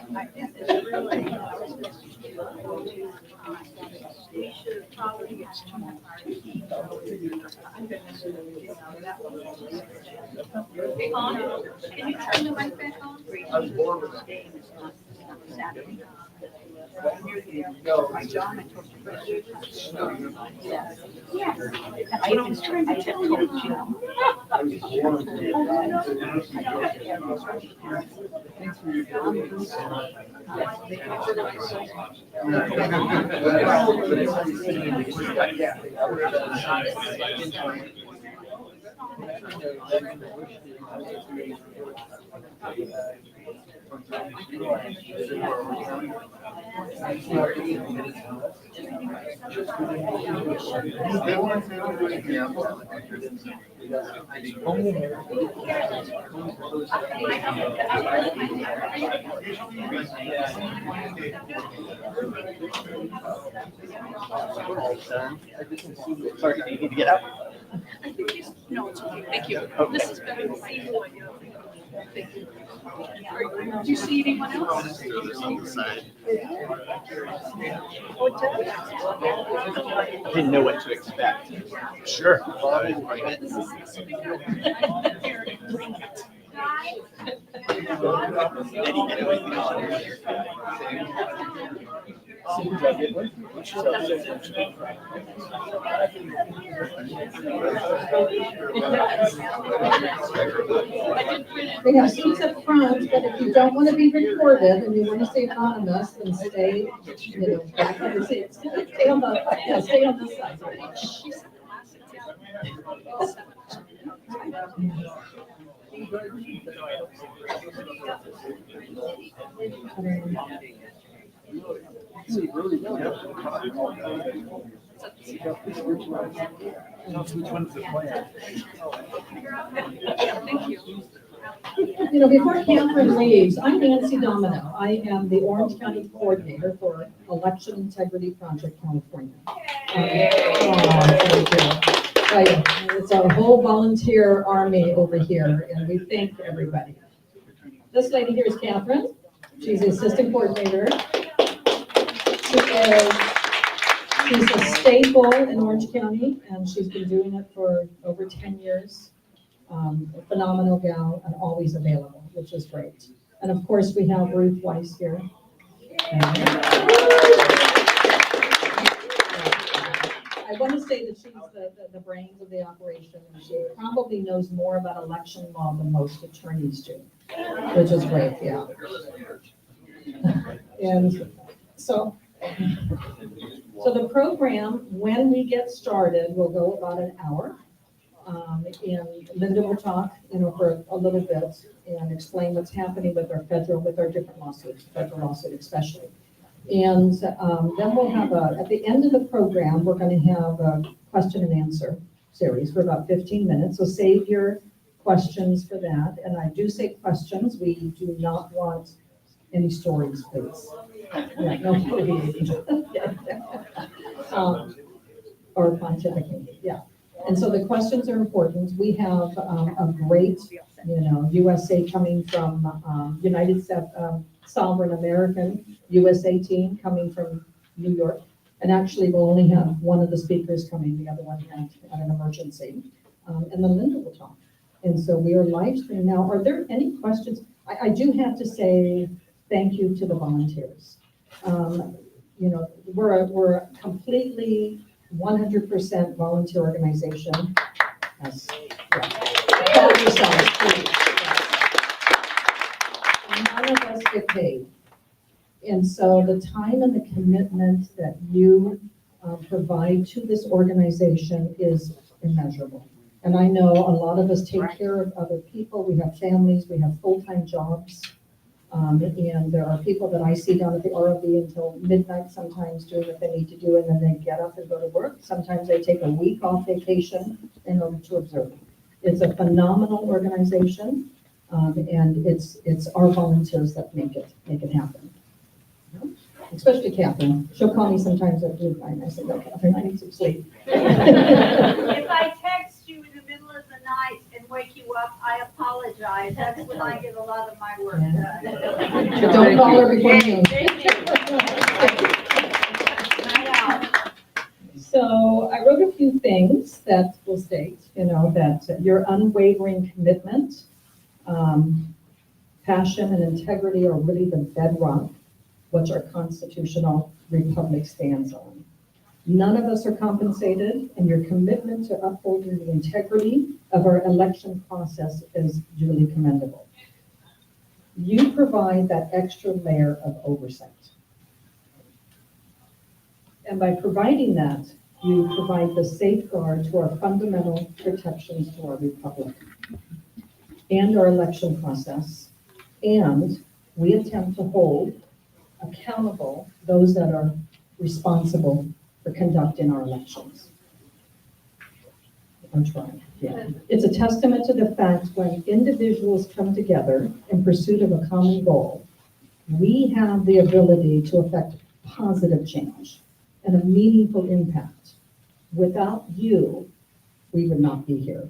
This is really, we should probably get Hey, on. Can you turn the mic back on? I was born with that. Saturday. My John, I told you. Yes. Yes. That's what I was trying to tell you. I was born with Thanks for your Sorry, do you need to get up? No, it's okay. Thank you. This is better to see you. Thank you. Do you see anyone else? On the side. I didn't know what to expect. Sure. They have seats up front, but if you don't want to be recorded and you want to stay anonymous, then stay, back in your seats. Stay on the, stay on this side. Which one's the plan? Thank you. Before Catherine leaves, I'm Nancy Domino. I am the Orange County Coordinator for Election Integrity Project California. It's a whole volunteer army over here, and we thank everybody. This lady here is Catherine. She's the Assistant Coordinator. She's a staple in Orange County, and she's been doing it for over 10 years. A phenomenal gal and always available, which is great. And of course, we have Ruth Weiss here. I want to say that she's the brains of the operation, and she probably knows more about election law than most attorneys do, which is great, yeah. And so the program, when we get started, will go about an hour. And Linda will talk, for a little bit and explain what's happening with our different lawsuits, federal lawsuit especially. And then we'll have at the end of the program, we're going to have a question and answer series for about 15 minutes. So save your questions for that. And I do say questions. We do not want any stories, please. Yeah, no stories. Or pontificating, yeah. And so the questions are important. We have a great, USA coming from United Sovereign American USA team coming from New York. And actually, we'll only have one of the speakers coming. The other one had an emergency. And then Linda will talk. And so we are live streaming now. Are there any questions? I do have to say thank you to the volunteers. We're a completely 100% volunteer organization. Yes. Call yourselves, please. None of us get paid. And so the time and the commitment that you provide to this organization is immeasurable. And I know a lot of us take care of other people. We have families, we have full-time jobs. And there are people that I see down at the ROV until midnight sometimes doing what they need to do, and then they get up and go to work. Sometimes they take a week off vacation in order to observe. It's a phenomenal organization, and it's our volunteers that make it happen. Especially Catherine. She'll call me sometimes at midnight. I say, no, Catherine, I need some sleep. If I text you in the middle of the night and wake you up. I apologize. That's when I get a lot of my work Yeah. done. But don't call her before noon. So I wrote a few things that will state, that your unwavering commitment, passion and integrity are really the bedrock which our constitutional republic stands on. None of us are compensated, and your commitment to upholding the integrity of our election process is duly commendable. You provide that extra layer of oversight. And by providing that, you provide the safeguard to our fundamental protections to our republic and our election process. And we attempt to hold accountable those that are responsible for conducting our elections. I'm trying, yeah. It's a testament to the fact when individuals come together in pursuit of a common goal, we have the ability to affect positive change and a meaningful impact. Without you, we would not be here.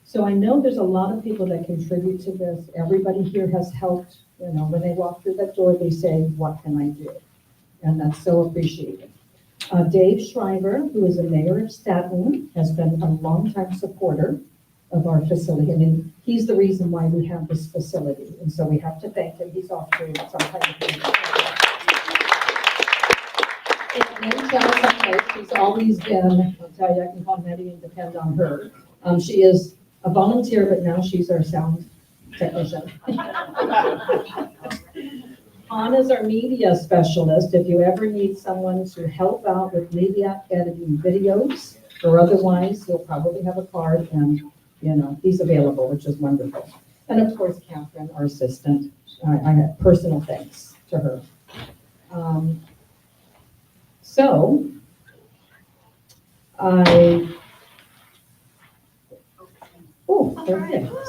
So I know there's a lot of people that contribute to this. Everybody here has helped. When they walk through that door, they say, what can I do? And that's so appreciated. Dave Shriver, who is the mayor of Staten, has been a longtime supporter of our facility. I mean, he's the reason why we have this facility. And so we have to thank him. He's off to some kind of she's always been, I'll tell you, I can call Nettie and depend on her. She is a volunteer, but now she's our sound technician. Anna's our media specialist. If you ever need someone to help out with media editing videos or otherwise, he'll probably have a card and, he's available, which is wonderful. And of course, Catherine, our assistant, I have personal thanks to her.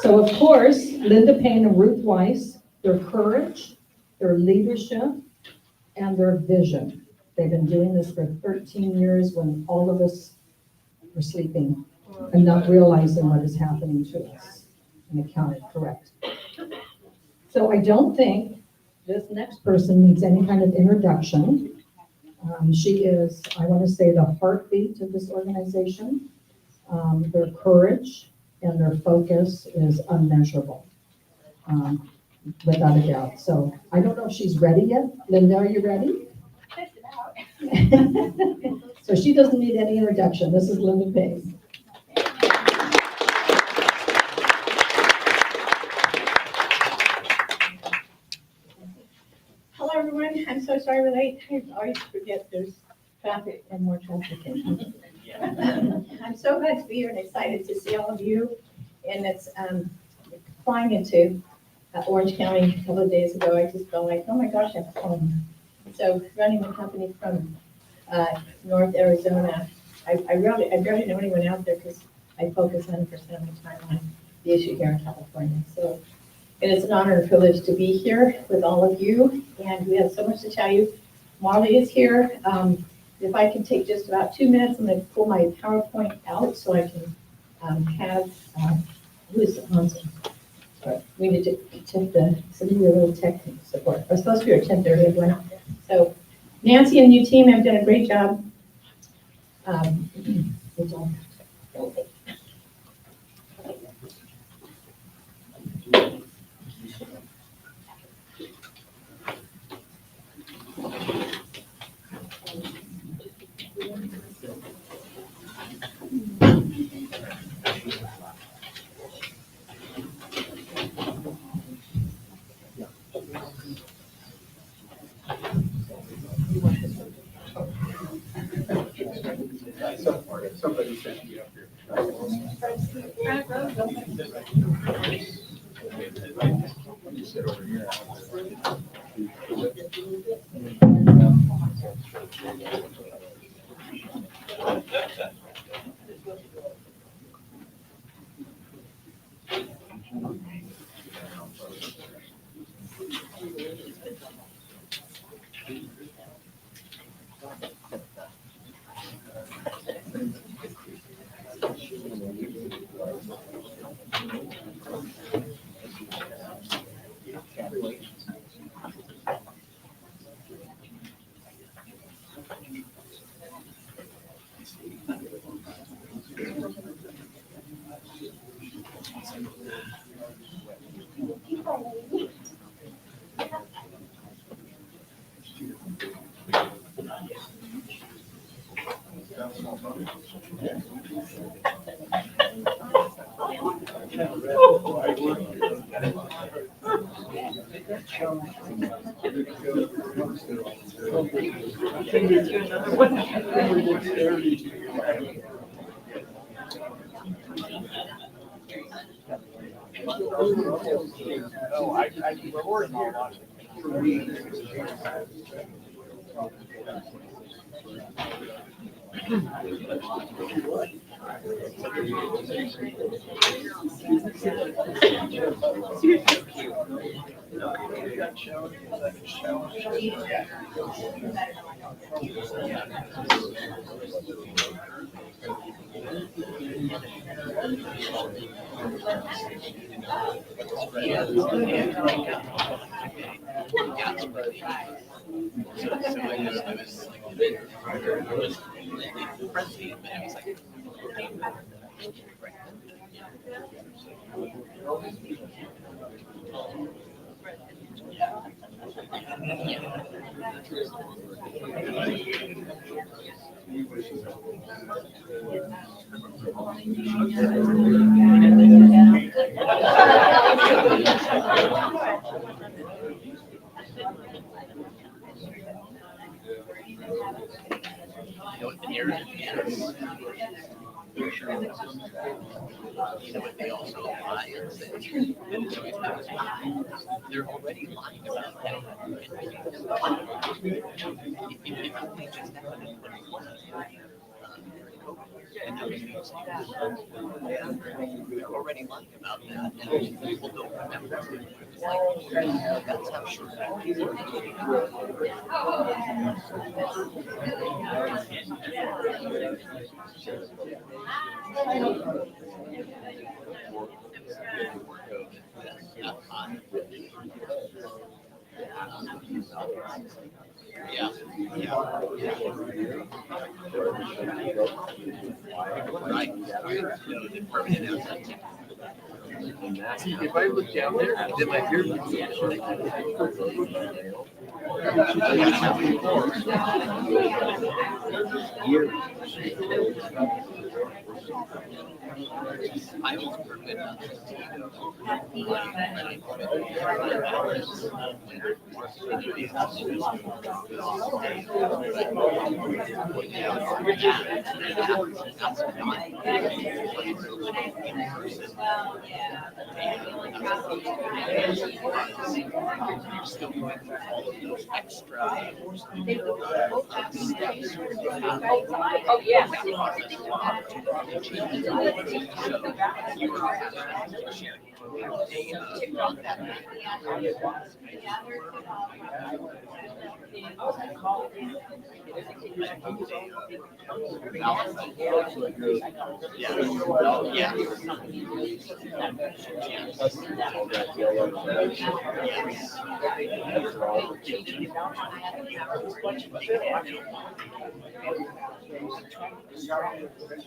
So of course, Linda Paine and Ruth Weiss, their courage, their leadership, and their vision. They've been doing this for 13 years when all of us were sleeping and not realizing what is happening to us. And it counted correct. So I don't think this next person needs any kind of introduction. She is, I want to say, the heartbeat of this organization. Their courage and their focus is unmeasurable, without a doubt. So I don't know if she's ready yet. Linda, are you ready? So she doesn't need any introduction. This is Linda Paine. Hello, everyone. I'm so sorry we're late. I always forget there's traffic and more traffic. I'm so glad to be here and excited to see all of you. And it's flying into Orange County a couple of days ago. I just felt like, oh my gosh, I'm home. So running the company from North Arizona, I barely know anyone out there because I focus 100% of my time on the issue here in California. So it is an honor and privilege to be here with all of you, and we have so much to tell you. Marly is here. If I can take just about 2 minutes, I'm going to pull my PowerPoint out so I can have, who is on? Sorry, we need to check some of your little tech support. We're supposed to be at 10:30 everyone. So Nancy and you team have done a great job. Good job. Somebody sent me up here. Sit over here. They also lie and say they're already lying about that. It only just happened in 2020. And they're already lying about that, and people don't remember. That's how short that is. Yeah. Right. No, the permanent outside. See, if I look down there, then my beard would be I was permanent you're still going through all of those extra Oh, yeah.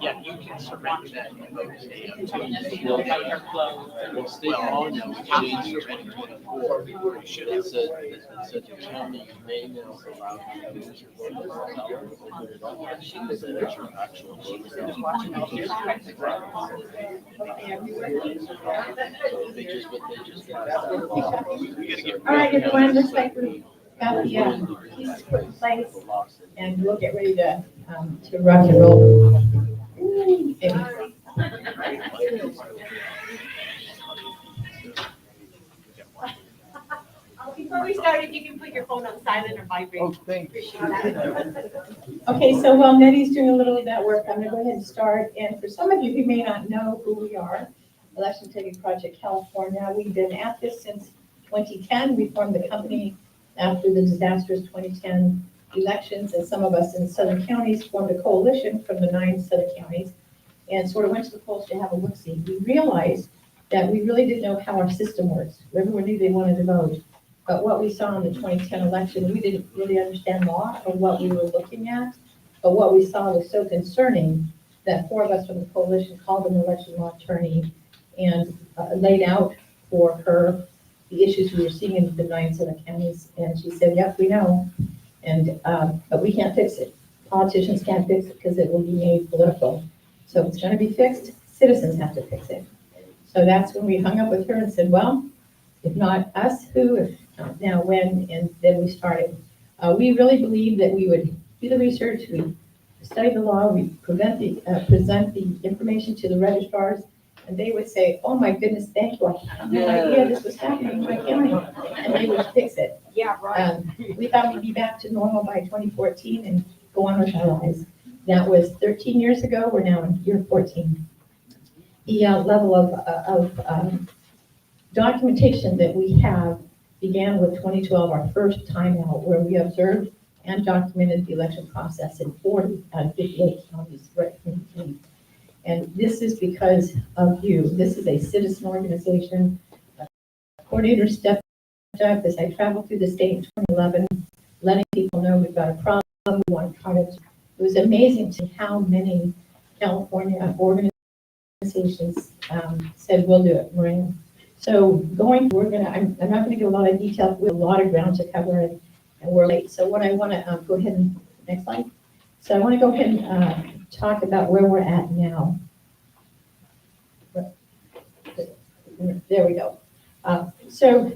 Yeah, you can surrender that in those days. Well, state law now changed in 2024. It said the county may now allow you to use your local teller to open it up. Is that your actual They just passed that law. All right, everyone, looks like we've got the pieces put in place, and we'll get ready to rock and roll. Ooh, baby. Before we start, if you can put your phone on silent or vibrate. Oh, thank you. Appreciate that. Okay, so while Nettie's doing a little of that work, I'm gonna go ahead and start. And for some of you who may not know who we are, Election Integrity Project California, we've been at this since 2010. We formed the company after the disastrous 2010 elections, and some of us in southern counties formed a coalition from the 9 southern counties and sort of went to the polls to have a look-see. We realized that we really didn't know how our system works. Everyone knew they wanted to vote, but what we saw in the 2010 election, we didn't really understand law or what we were looking at. But what we saw was so concerning that 4 of us from the coalition called an election law attorney and laid out for her the issues we were seeing in the 9 Senate counties. And she said, "Yes, we know, and but we can't fix it. Politicians can't fix it because it will be made political. So it's going to be fixed. Citizens have to fix it." So that's when we hung up with her and said, "Well, if not us, who? If not now, when?" And then we started. We really believed that we would do the research, we study the law, we present the information to the registrars, and they would say, "Oh my goodness, thank you. I had no idea this was happening in my county," and they would fix it. Yeah, right. We thought we'd be back to normal by 2014 and go on with our lives. That was 13 years ago. We're now in year 14. The level of documentation that we have began with 2012, our first time out, where we observed and documented the election process in 40 out of 58 counties. Right. And this is because of you. This is a citizen organization. Coordinator stepped up as I traveled through the state in 2011, letting people know we've got a problem, we want to try to. It was amazing to how many California organizations said, "We'll do it, Maureen." So going, I'm not going to give a lot of detail. We have a lot of ground to cover, and we're late. So what I want to go ahead and next slide. So I want to go ahead and talk about where we're at now. There we go. So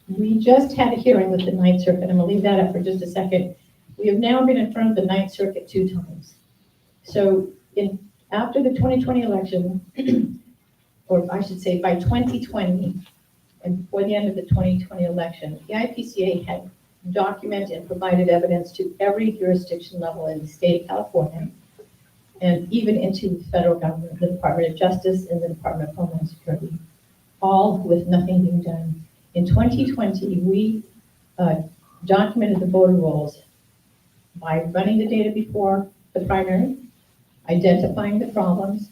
we just had a hearing with the Ninth Circuit. I'm going to leave that up for just a second. We have now been in front of the Ninth Circuit 2 times. So after the 2020 election, or I should say by 2020, and before the end of the 2020 election, the EIPCa had documented and provided evidence to every jurisdiction level in the state of California, and even into the federal government, the Department of Justice and the Department of Homeland Security, all with nothing being done. In 2020, we documented the voter rolls by running the data before the primary, identifying the problems,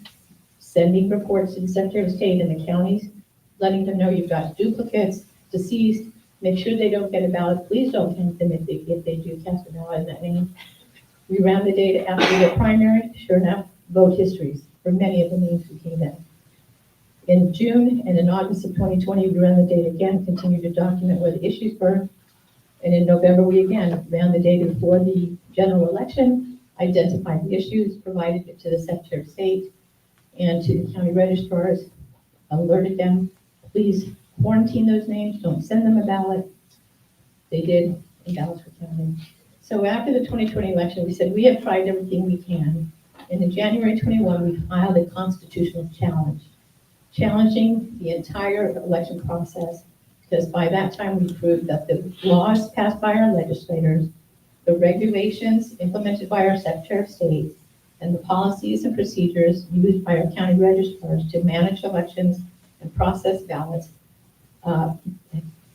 sending reports to the Secretary of State and the counties, letting them know you've got duplicates, deceased, make sure they don't get a ballot. Please don't count them if they do cast a ballot in that name. We ran the data after the primary. Sure enough, vote histories for many of the names who came in. In June and in August of 2020, we ran the data again, continued to document where the issues were. And in November, we again ran the data before the general election, identified the issues, provided it to the Secretary of State and to the county registrars, alerted them, please quarantine those names, don't send them a ballot. They did, and ballots were counted. So after the 2020 election, we said we have tried everything we can. And in January 21, we filed a constitutional challenge, challenging the entire election process, because by that time we proved that the laws passed by our legislators, the regulations implemented by our Secretary of State, and the policies and procedures used by our county registrars to manage elections and process ballots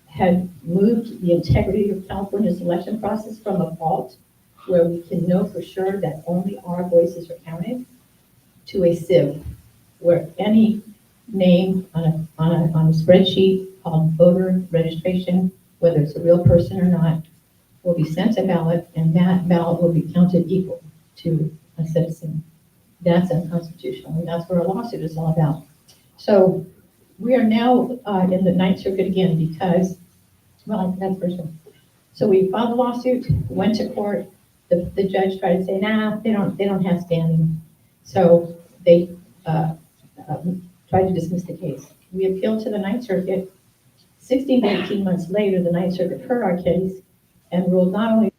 had moved the integrity of California's election process from a vault where we can know for sure that only our voices are counted to a sieve where any name on a spreadsheet called voter registration, whether it's a real person or not, will be sent a ballot, and that ballot will be counted equal to a citizen. That's unconstitutional, and that's what our lawsuit is all about. So we are now in the Ninth Circuit again because, well, that's first one. So we filed a lawsuit, went to court. The judge tried to say, nah, they don't have standing. So they tried to dismiss the case. We appealed to the Ninth Circuit. 16 to 18 months later, the Ninth Circuit heard our case and ruled not only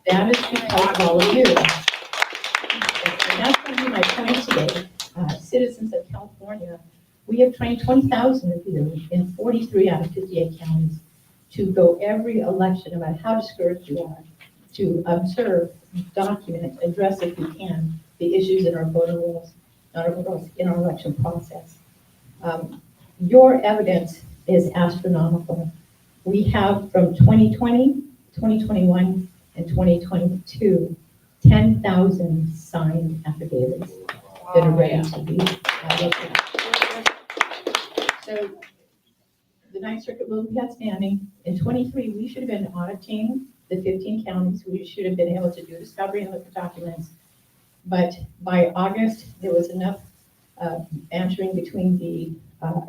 that is because of all of you. And that's going to be my point today. Citizens of California, we have trained 20,000 of you in 43 out of 58 counties to go every election, no matter how discouraged you are, to observe, document, address if we can, the issues in our voter rolls, not our rolls, in our election process. Your evidence is astronomical. We have from 2020, 2021, and 2022, 10,000 signed affidavits. that are ready to be looked at. So the Ninth Circuit will be outstanding. In 23, we should have been auditing the 15 counties. We should have been able to do discovery and look at documents. But by August, there was enough answering between the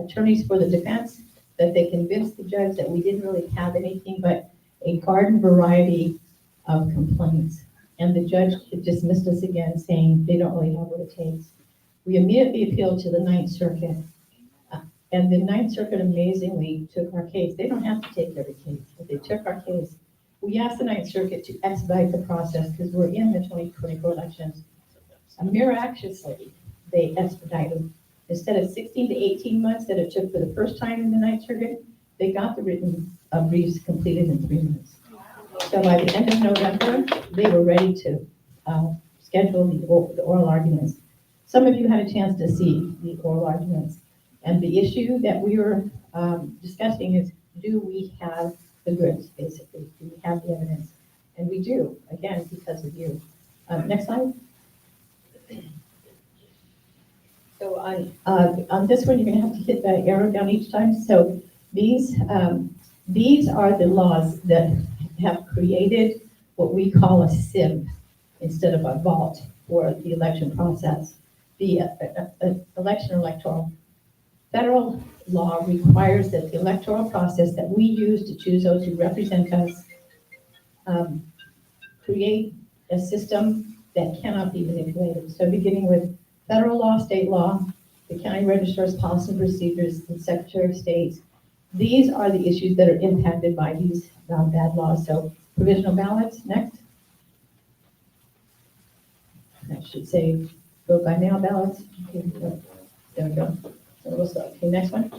attorneys for the defense that they convinced the judge that we didn't really have anything but a garden variety of complaints. And the judge dismissed us again, saying they don't really have what it takes. We immediately appealed to the Ninth Circuit. And the Ninth Circuit amazingly took our case. They don't have to take every case, but they took our case. We asked the Ninth Circuit to expedite the process because we're in the 2024 elections. Miraculously, they expedited. Instead of 16 to 18 months that it took for the first time in the Ninth Circuit, they got the written briefs completed in 3 months. So by the end of November, they were ready to schedule the oral arguments. Some of you had a chance to see the oral arguments. And the issue that we were discussing is, do we have the goods, basically? Do we have the evidence? And we do, again, because of you. Next slide. So on this one, you're going to have to hit the arrow down each time. So these are the laws that have created what we call a sieve instead of a vault for the election process. The electoral federal law requires that the electoral process that we use to choose those who represent us create a system that cannot be manipulated. So beginning with federal law, state law, the county registrar's policy and procedures, the Secretary of State, these are the issues that are impacted by these bad laws. So provisional ballots, next. That should say vote by mail ballots. Okay, there we go. So we'll start. Okay, next one.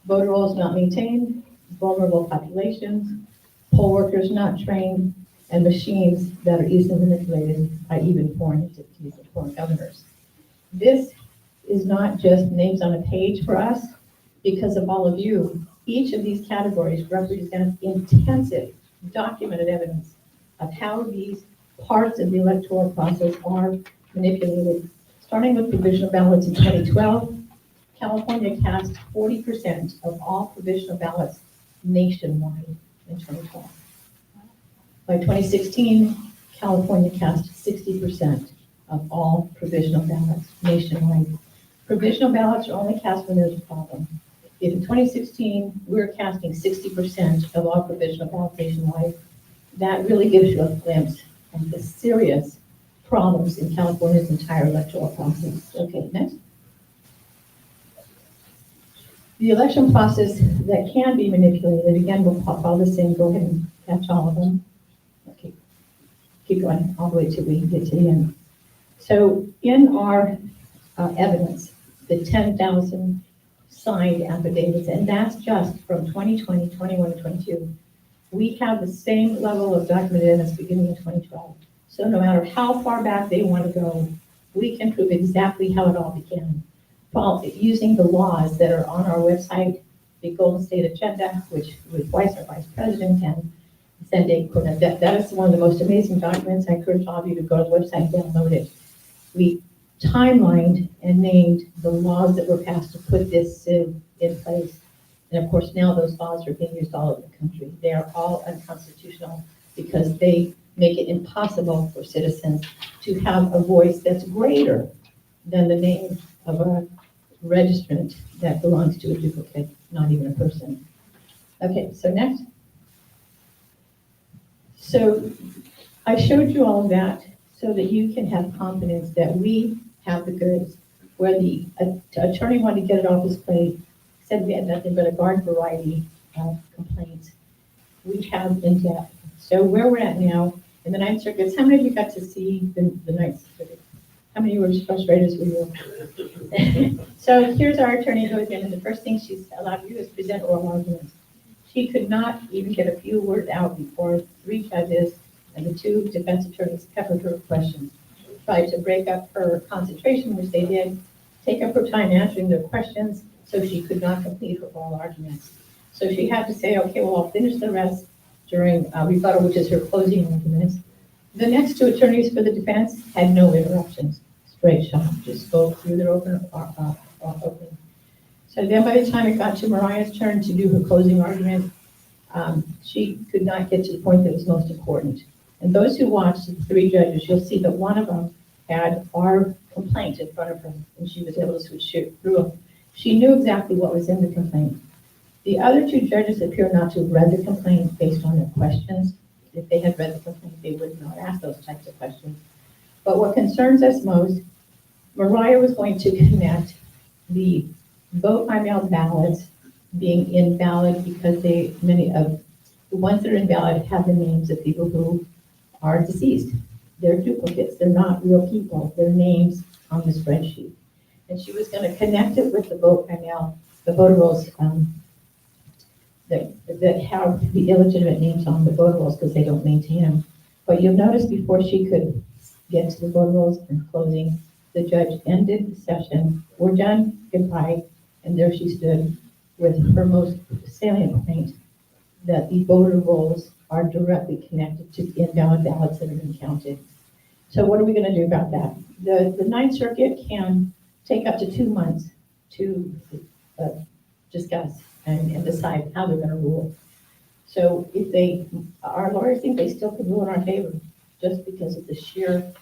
Voter rolls not maintained, vulnerable populations, poll workers not trained, and machines that are easily manipulated by even foreign entities or foreign governors. This is not just names on a page for us because of all of you. Each of these categories represents intensive documented evidence of how these parts of the electoral process are manipulated. Starting with provisional ballots in 2012, California cast 40% of all provisional ballots nationwide in 2012. By 2016, California cast 60% of all provisional ballots nationwide. Provisional ballots are only cast when there's a problem. If in 2016, we're casting 60% of all provisional ballots nationwide, that really gives you a glimpse of the serious problems in California's entire electoral process. Okay, next. The election process that can be manipulated, again, we'll pop all this in, go ahead and catch all of them. Okay, keep going all the way till we get to the end. So in our evidence, the 10,000 signed affidavits, and that's just from 2020, 21, and 22, we have the same level of documented evidence beginning in 2012. So no matter how far back they want to go, we can prove exactly how it all began. Using the laws that are on our website, the Golden State Agenda, which twice our vice president and Cindy Cornett. That is one of the most amazing documents. I encourage all of you to go to the website and download it. We timelined and named the laws that were passed to put this in place. And of course, now those laws are being used all over the country. They are all unconstitutional because they make it impossible for citizens to have a voice that's greater than the name of a registrant that belongs to a duplicate, not even a person. Okay, so next. So I showed you all of that so that you can have confidence that we have the goods. Where the attorney wanted to get it off his plate, said we had nothing but a garden variety of complaints. We have in depth. So where we're at now in the Ninth Circuit, how many of you got to see the Ninth Circuit? How many were as frustrated as we were? So here's our attorney goes in, and the first thing she's allowed to do is present oral arguments. She could not even get a few words out before 3 judges and the 2 defense attorneys peppered her with questions, tried to break up her concentration, which they did, take up her time answering their questions, so she could not complete her oral arguments. So she had to say, okay, well, I'll finish the rest during rebuttal, which is her closing arguments. The next 2 attorneys for the defense had no interruptions. great shot, just go through their open. So then by the time it got to Mariah's turn to do her closing argument, she could not get to the point that was most important. And those who watched the three judges, you'll see that one of them had our complaint in front of her, and she was able to switch it through them. She knew exactly what was in the complaint. The other two judges appear not to have read the complaint based on their questions. If they had read the complaint, they would not ask those types of questions. But what concerns us most, Mariah was going to connect the vote by mail ballots being invalid because many of the ones that are invalid have the names of people who are deceased. They're duplicates. They're not real people. They're names on the spreadsheet. And she was going to connect it with the vote by mail, the voter rolls that have the illegitimate names on the voter rolls because they don't maintain them. But you'll notice before she could get to the voter rolls and closing, the judge ended the session. We're done, goodbye. And there she stood with her most salient point that the voter rolls are directly connected to invalid ballots that have been counted. So what are we going to do about that? The Ninth Circuit can take up to 2 months to discuss and decide how they're going to rule. So if our lawyers think they still could rule in our favor, just because of the sheer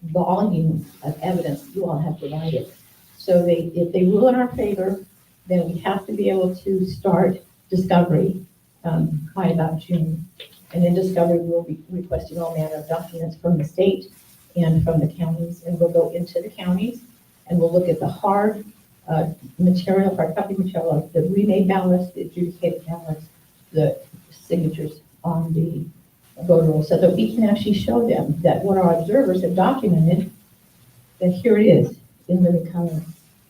volume of evidence you all have provided. So if they rule in our favor, then we have to be able to start discovery by about June. And in discovery, we'll be requesting all manner of documents from the state and from the counties. And we'll go into the counties and we'll look at the hard material, hard copy material, the remade ballots, the adjudicated ballots, the signatures on the voter roll, so that we can actually show them that what our observers have documented, that here it is in living color,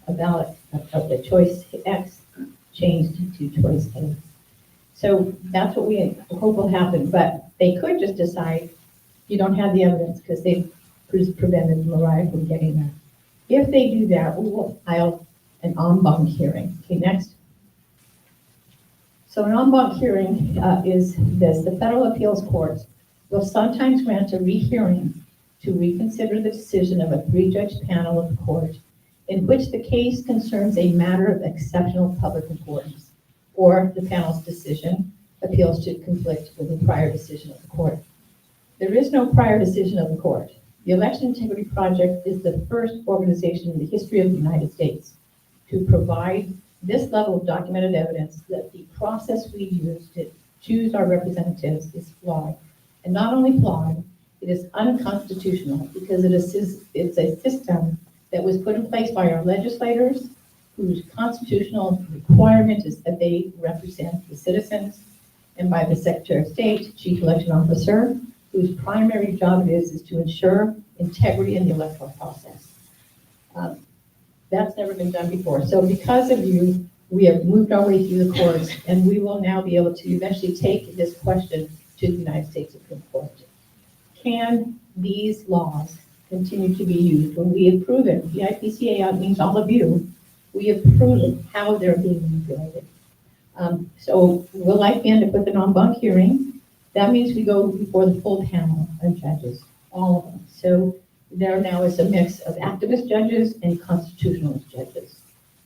a ballot of the choice X changed to choice A. So that's what we hope will happen, but they could just decide you don't have the evidence because they've prevented Mariah from getting that. If they do that, we will file an en banc hearing. Okay, next. So an en banc hearing is this: the federal appeals court will sometimes grant a rehearing to reconsider the decision of a 3-judge panel of the court in which the case concerns a matter of exceptional public importance, or the panel's decision appeals to conflict with the prior decision of the court. There is no prior decision of the court. The Election Integrity Project is the first organization in the history of the United States to provide this level of documented evidence that the process we use to choose our representatives is flawed. And not only flawed, it is unconstitutional because it's a system that was put in place by our legislators, whose constitutional requirement is that they represent the citizens, and by the Secretary of State, Chief Election Officer, whose primary job it is to ensure integrity in the electoral process. That's never been done before. So because of you, we have moved our way through the courts, and we will now be able to eventually take this question to the United States Supreme Court. Can these laws continue to be used when we have proven, the EIPCa means all of you, we have proven how they're being manipulated. So will life end up with an en banc hearing? That means we go before the full panel of judges, all of them. So there now is a mix of activist judges and constitutionalist judges.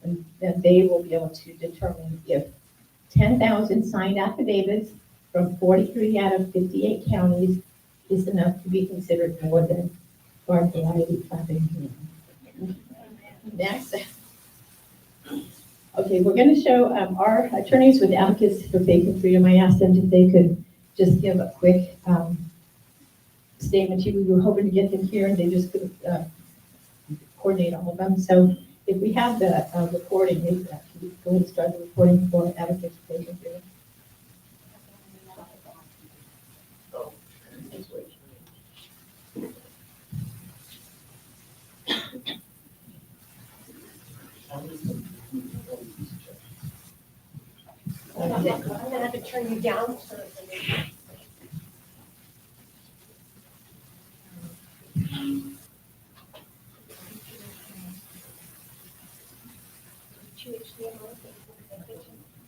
And that they will be able to determine if 10,000 signed affidavits from 43 out of 58 counties is enough to be considered more than garden variety clapping. Next. Okay, we're going to show our attorneys with Advocates for Faith and Freedom. I asked them if they could just give a quick statement to you. We were hoping to get them here, and they just could coordinate all of them. So if we have the recording, maybe can we go ahead and start the recording for Advocates for Faith and Freedom? I'm gonna have to turn you down.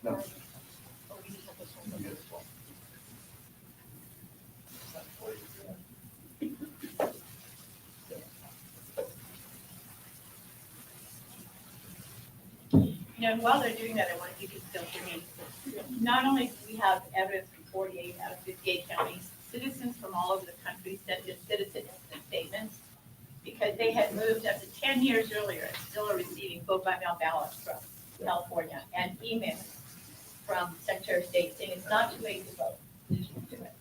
No. And while they're doing that, I wonder if you could still hear me. Not only do we have evidence from 48 out of 58 counties, citizens from all over the country sent in citizen statements because they had moved up to 10 years earlier and still are receiving vote-by-mail ballots from California and emails from Secretary of State saying it's not too late to vote. You should do it.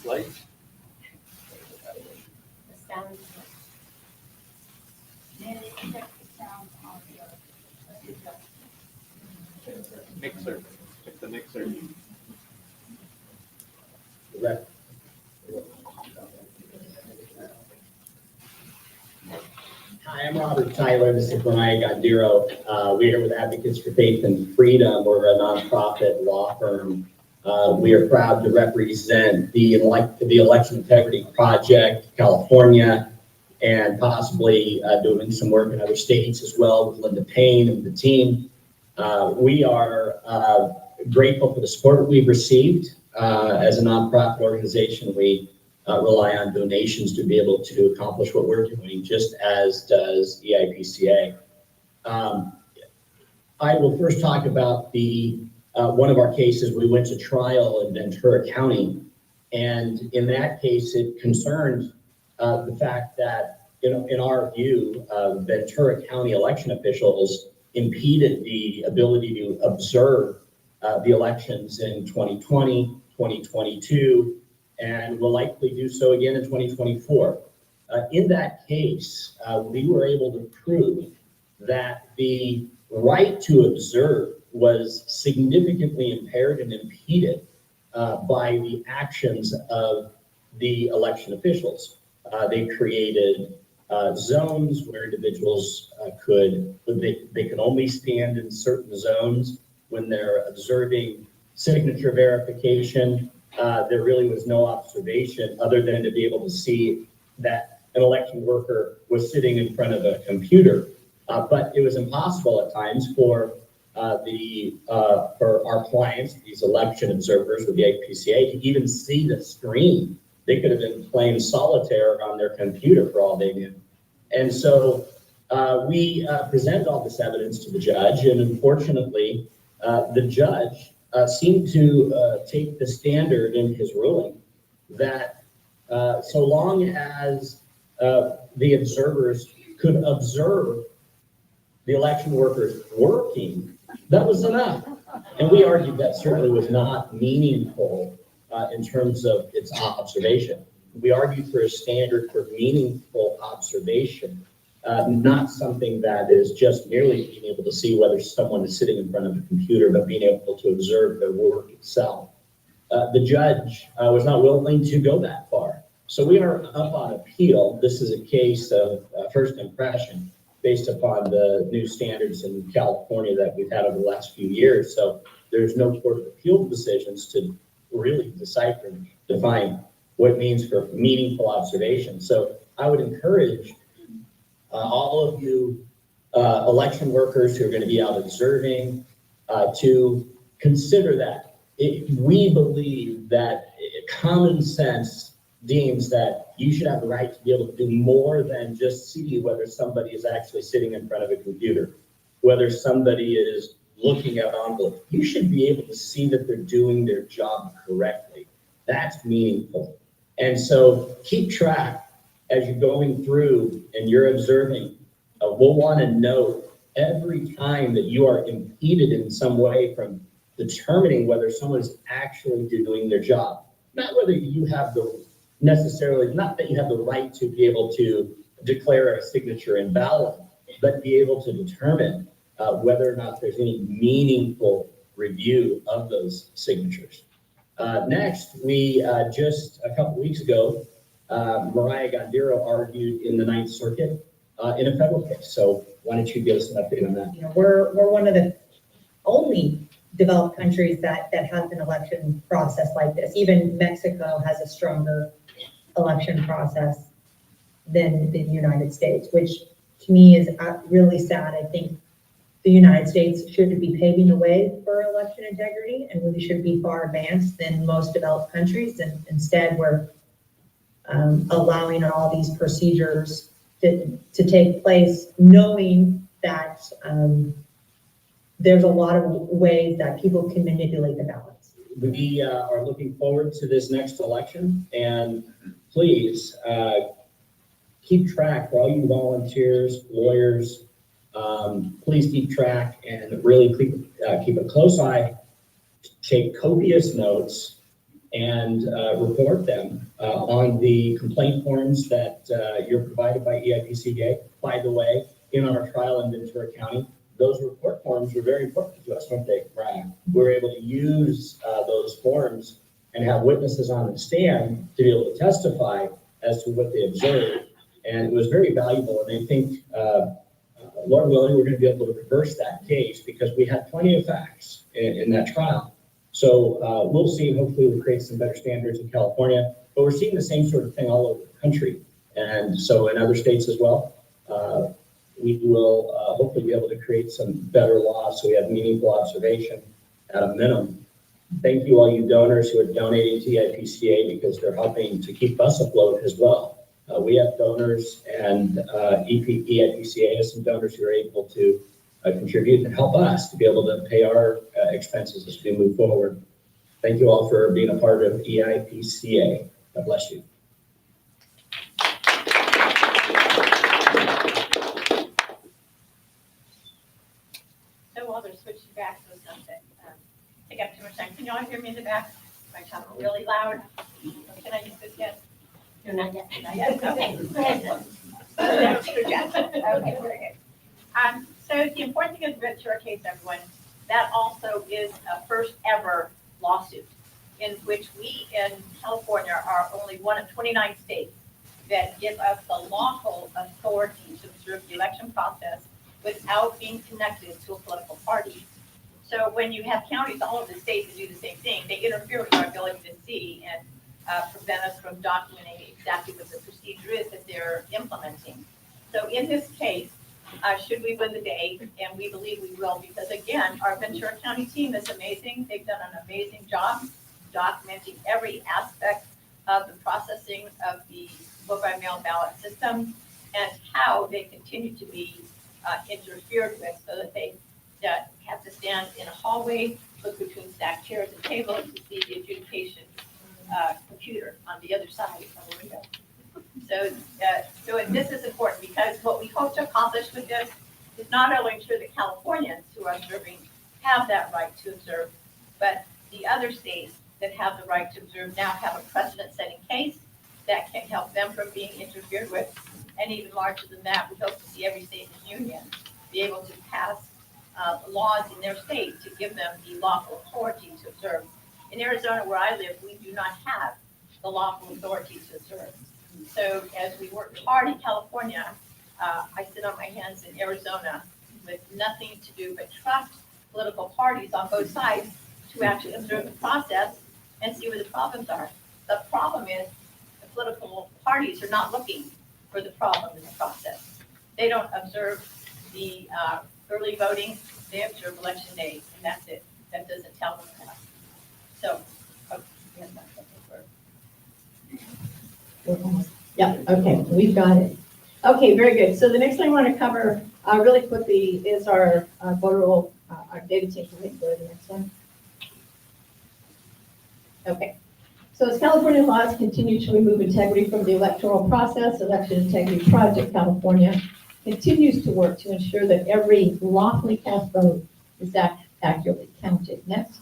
Lights? The sound is Mixer, it's the mixer. Hi, I'm Robert Tyler. This is Marly Hornick. We're here with Advocates for Faith and Freedom. We're a nonprofit law firm. We are proud to represent the Election Integrity Project, California, and possibly doing some work in other states as well with Linda Paine and the team. We are grateful for the support we've received. As a nonprofit organization, we rely on donations to be able to accomplish what we're doing, just as does EIPCa. I will first talk about one of our cases. We went to trial in Ventura County, and in that case, it concerned the fact that, in our view, Ventura County election officials impeded the ability to observe the elections in 2020, 2022, and will likely do so again in 2024. In that case, we were able to prove that the right to observe was significantly impaired and impeded by the actions of the election officials. They created zones where individuals could only stand in certain zones when they're observing signature verification. There really was no observation other than to be able to see that an election worker was sitting in front of a computer. But it was impossible at times for our clients, these election observers with the EIPCa, to even see the screen. They could have been playing solitaire on their computer for all they knew. And so we presented all this evidence to the judge, and unfortunately, the judge seemed to take the standard in his ruling that so long as the observers could observe the election workers working, that was enough. And we argued that certainly was not meaningful in terms of its observation. We argued for a standard for meaningful observation, not something that is just merely being able to see whether someone is sitting in front of a computer, but being able to observe their work itself. The judge was not willing to go that far. So we are up on appeal. This is a case of first impression based upon the new standards in California that we've had over the last few years. So there's no court of appeal decisions to really decipher and define what it means for meaningful observation. So I would encourage all of you election workers who are going to be out observing to consider that. We believe that common sense deems that you should have the right to be able to do more than just see whether somebody is actually sitting in front of a computer, whether somebody is looking at an envelope. You should be able to see that they're doing their job correctly. That's meaningful. And so keep track as you're going through and you're observing. We'll want to know every time that you are impeded in some way from determining whether someone is actually doing their job. Not whether you have not that you have the right to be able to declare a signature invalid, but be able to determine whether or not there's any meaningful review of those signatures. Next, we just a couple weeks ago, Marly Hornick argued in the Ninth Circuit in a federal case. So why don't you give us an update on that? You know, we're one of the only developed countries that has an election process like this. Even Mexico has a stronger election process than the United States, which to me is really sad. I think the United States should be paving the way for election integrity, and we should be far advanced than most developed countries. And instead, we're allowing all these procedures to take place, knowing that there's a lot of ways that people can manipulate the ballots. We are looking forward to this next election, and please keep track for all you volunteers, lawyers. Please keep track and really keep a close eye, take copious notes, and report them on the complaint forms that you're provided by EIPCa. By the way, in our trial in Ventura County, those report forms were very important to us, weren't they, Brian? We were able to use those forms and have witnesses on the stand to be able to testify as to what they observed. And it was very valuable, and I think, Lord willing, we're going to be able to reverse that case because we had plenty of facts in that trial. So we'll see, hopefully we'll create some better standards in California, but we're seeing the same sort of thing all over the country. And so in other states as well, we will hopefully be able to create some better laws so we have meaningful observation at a minimum. Thank you all you donors who are donating to EIPCa because they're helping to keep us afloat as well. We have donors, and EIPCa has some donors who are able to contribute and help us to be able to pay our expenses as we move forward. Thank you all for being a part of EIPCa. God bless you. So while they're switching back to something, take up too much time. Can y'all hear me in the back? Am I talking really loud? Can I use this yet? No, not yet. Not yet. Okay. Go ahead. Okay, very good. So the important thing is the Ventura case, everyone, that also is a first ever lawsuit in which we in California are only one of 29 states that give us the lawful authority to observe the election process without being connected to a political party. So when you have counties all over the state that do the same thing, they interfere with our ability to see and prevent us from documenting exactly what the procedure is that they're implementing. So in this case, should we win the day, and we believe we will, because again, our Ventura County team is amazing. They've done an amazing job documenting every aspect of the processing of the vote-by-mail ballot system and how they continue to be interfered with, so that they have to stand in a hallway, look between stacked chairs and tables to see the adjudication computer on the other side of the window. So this is important because what we hope to accomplish with this is not only ensure that Californians who are observing have that right to observe, but the other states that have the right to observe now have a precedent-setting case that can help them from being interfered with. And even larger than that, we hope to see every state in the union be able to pass laws in their state to give them the lawful authority to observe. In Arizona, where I live, we do not have the lawful authority to observe. So as we work hard in California, I sit on my hands in Arizona with nothing to do but trust political parties on both sides to actually observe the process and see where the problems are. The problem is the political parties are not looking for the problem in the process. They don't observe the early voting, they observe election day, and that's it. That doesn't tell them that. So, Yeah, okay, we've got it. Okay, very good. So the next thing I want to cover really quickly is our voter roll, our data change. Go to the next one. Okay. So as California laws continue to remove integrity from the electoral process, Election Integrity Project California continues to work to ensure that every lawfully cast vote is accurately counted. Next.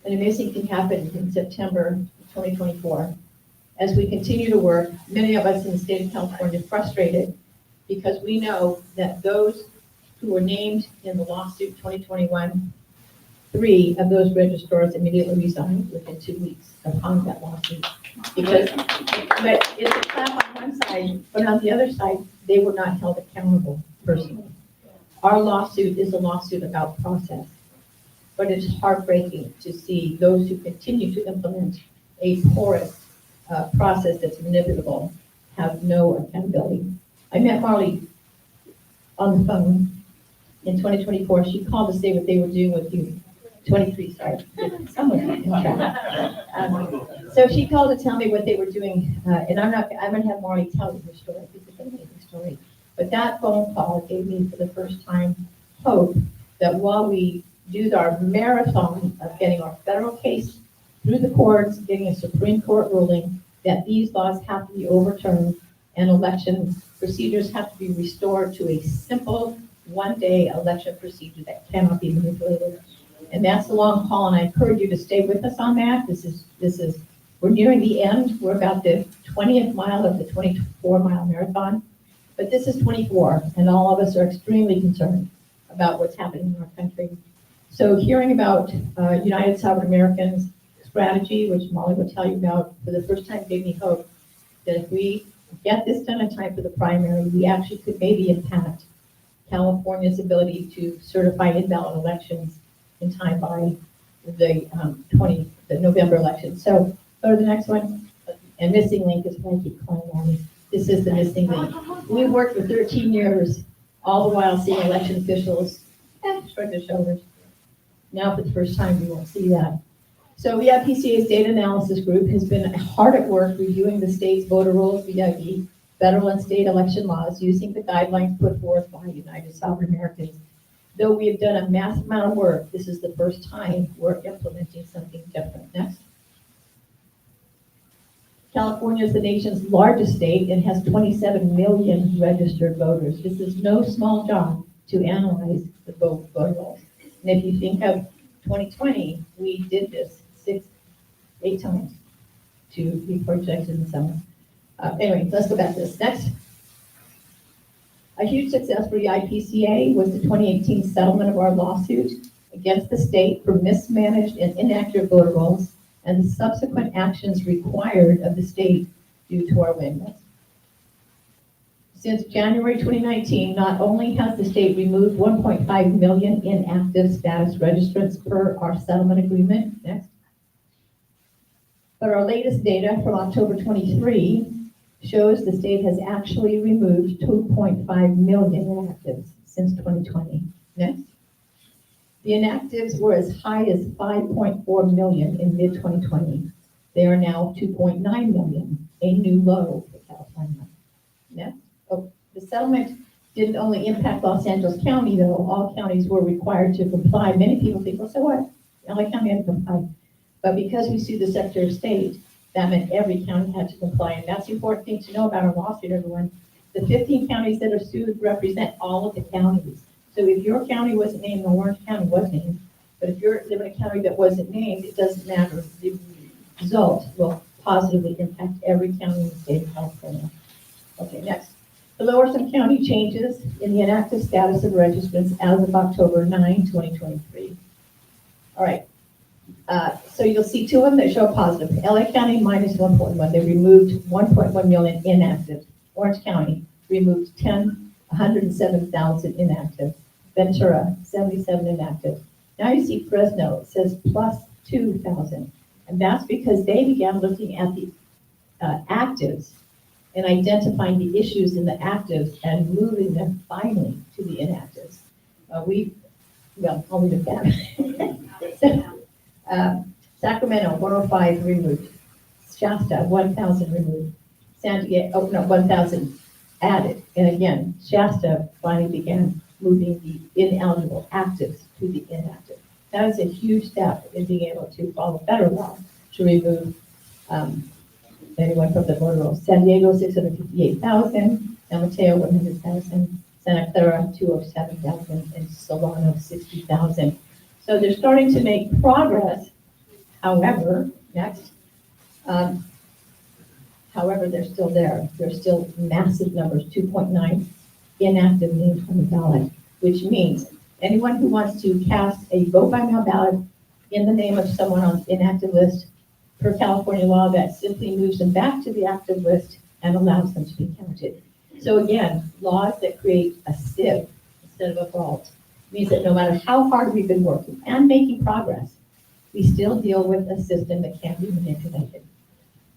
An amazing thing happened in September 2024. As we continue to work, many of us in the state of California are frustrated because we know that those who were named in the lawsuit 2021, 3 of those registrars immediately resigned within 2 weeks upon that lawsuit. Because, but it's a clap on one side, but on the other side, they were not held accountable personally. Our lawsuit is a lawsuit about process. But it's heartbreaking to see those who continue to implement a porous process that's manipulable have no accountability. I met Marly on the phone in 2024. She called to say what they were doing with you. 23, sorry. Someone in track. So she called to tell me what they were doing, and I'm going to have Marly tell you her story. It's an amazing story. But that phone call gave me, for the first time, hope that while we do our marathon of getting our federal case through the courts, getting a Supreme Court ruling, that these laws have to be overturned and election procedures have to be restored to a simple one-day election procedure that cannot be manipulated. And that's the long haul, and I encourage you to stay with us on that. We're nearing the end. We're about the 20th mile of the 24-mile marathon, but this is 24, and all of us are extremely concerned about what's happening in our country. So hearing about United Sovereign Americans strategy, which Marly will tell you about, for the first time gave me hope that if we get this done in time for the primary, we actually could maybe impact California's ability to certify invalid elections in time by the November election. So go to the next one. And missing link is what I keep calling on me. This is the missing link. We've worked for 13 years, all the while seeing election officials shrug their shoulders. Now for the first time, we won't see that. So EIPCa's data analysis group has been hard at work reviewing the state's voter rolls, VIV, federal and state election laws using the guidelines put forth by United Sovereign Americans. Though we have done a massive amount of work, this is the first time we're implementing something different. Next. California is the nation's largest state and has 27 million registered voters. This is no small job to analyze the voter rolls. And if you think of 2020, we did this 8 times to be projected in the summer. Anyway, let's go back to this. Next. A huge success for the EIPCa was the 2018 settlement of our lawsuit against the state for mismanaged and inaccurate voter rolls and the subsequent actions required of the state due to our win. Since January 2019, not only has the state removed 1.5 million inactive status registrants per our settlement agreement, next, but our latest data from October 23 shows the state has actually removed 2.5 million inactives since 2020. Next. The inactives were as high as 5.4 million in mid-2020. They are now 2.9 million, a new low for California. Next. Oh, the settlement didn't only impact Los Angeles County, though. All counties were required to comply. Many people think, well, so what? LA County had to comply. But because we sued the Secretary of State, that meant every county had to comply. And that's the important thing to know about our lawsuit, everyone. The 15 counties that are sued represent all of the counties. So if your county wasn't named, Orange County was named, but if you're living in a county that wasn't named, it doesn't matter. The result will positively impact every county in the state of California. Okay, next. Below are some county changes in the inactive status of registrants as of October 9, 2023. All right. So you'll see 2 of them that show positive. LA County minus 1.1. They removed 1.1 million inactive. Orange County removed 107,000 inactive. Ventura, 77 inactive. Now you see Fresno, it says plus 2,000. And that's because they began looking at the actives and identifying the issues in the actives and moving them finally to the inactives. I'll leave it there. Sacramento, 105 removed. Shasta, 1,000 removed. San Diego, 1,000 added. And again, Shasta finally began moving the ineligible actives to the inactive. That is a huge step in being able to follow federal law to remove anyone from the voter rolls. San Diego, 658,000. San Mateo, 100,000. Santa Clara, 207,000. And Solano, 60,000. So they're starting to make progress. However, next. However, they're still there. There's still massive numbers, 2.9 inactive names on the ballot, which means anyone who wants to cast a vote by mail ballot in the name of someone on the inactive list, per California law, that simply moves them back to the active list and allows them to be counted. So again, laws that create a sieve instead of a vault means that no matter how hard we've been working and making progress, we still deal with a system that can be manipulated.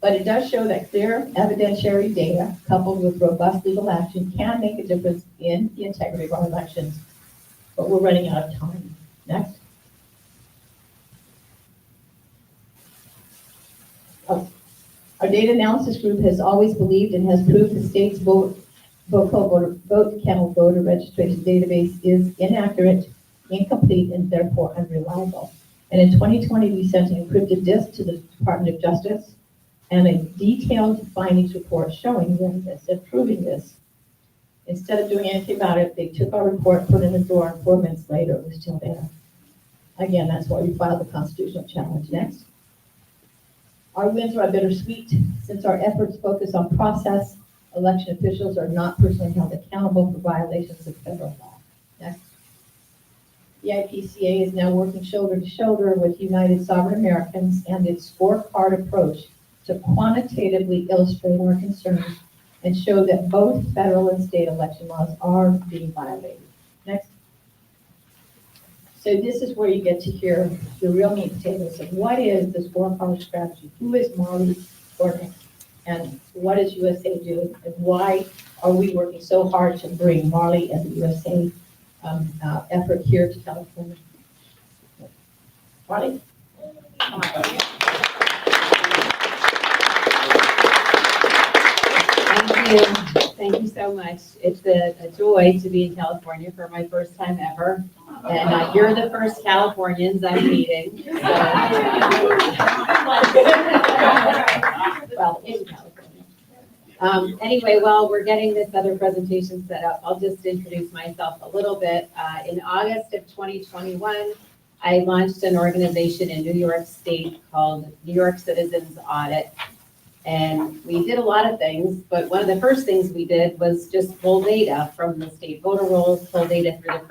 But it does show that clear evidentiary data coupled with robust legal action can make a difference in the integrity of our elections. But we're running out of time. Next. Oh. Our data analysis group has always believed and has proved the state's vote count voter registration database is inaccurate, incomplete, and therefore unreliable. And in 2020, we sent an encrypted disk to the Department of Justice and a detailed findings report showing this and proving this. Instead of doing anything about it, they took our report, put it in the drawer, and 4 minutes later, it was still there. Again, that's why we filed the constitutional challenge. Next. Our wins are bittersweet. Since our efforts focus on process, election officials are not personally held accountable for violations of federal law. Next. The EIPCa is now working shoulder to shoulder with United Sovereign Americans and its scorecard approach to quantitatively illustrate our concerns and show that both federal and state election laws are being violated. Next. So this is where you get to hear the real meat and potatoes of what is the scorecard strategy? Who is Marly Hornick? And what is USA doing? And why are we working so hard to bring Marly and the USA effort here to California? Marly? Thank you. Thank you so much. It's a joy to be in California for my first time ever. And you're the first Californians I'm meeting. So. Well, in California. Anyway, while we're getting this other presentation set up, I'll just introduce myself a little bit. In August of 2021, I launched an organization in New York State called New York Citizens Audit. And we did a lot of things, but one of the first things we did was just pull data from the state voter rolls, pull data through the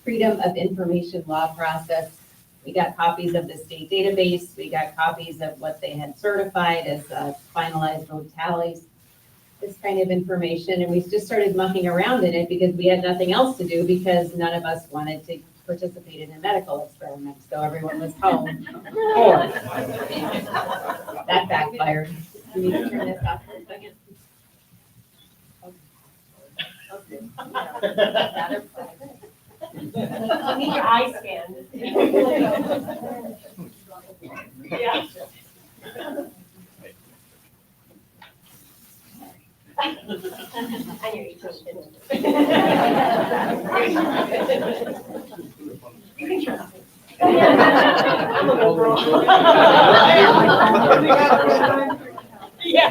Freedom of Information Law process. We got copies of the state database. We got copies of what they had certified as finalized vote tallies, this kind of information. And we just started mucking around in it because we had nothing else to do because none of us wanted to participate in a medical experiment. So everyone was home. That backfired. You need to turn this off for a second. You need your eye scan. Yeah. I knew you took it. You can trust me. I'm a liberal. Yeah.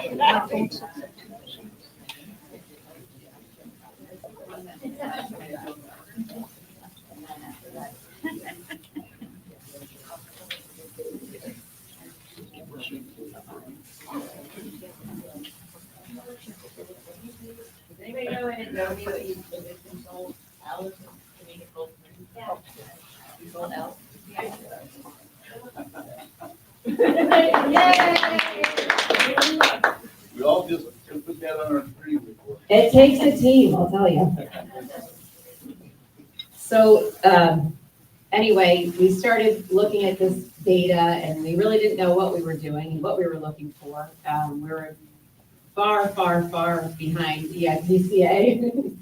Does anybody know in Adobe what you control L to make it both? Yeah. Control L. We all just put that on our screen before. It takes a team, I'll tell you. So anyway, we started looking at this data and we really didn't know what we were doing and what we were looking for. We were far, far, far behind EIPCa.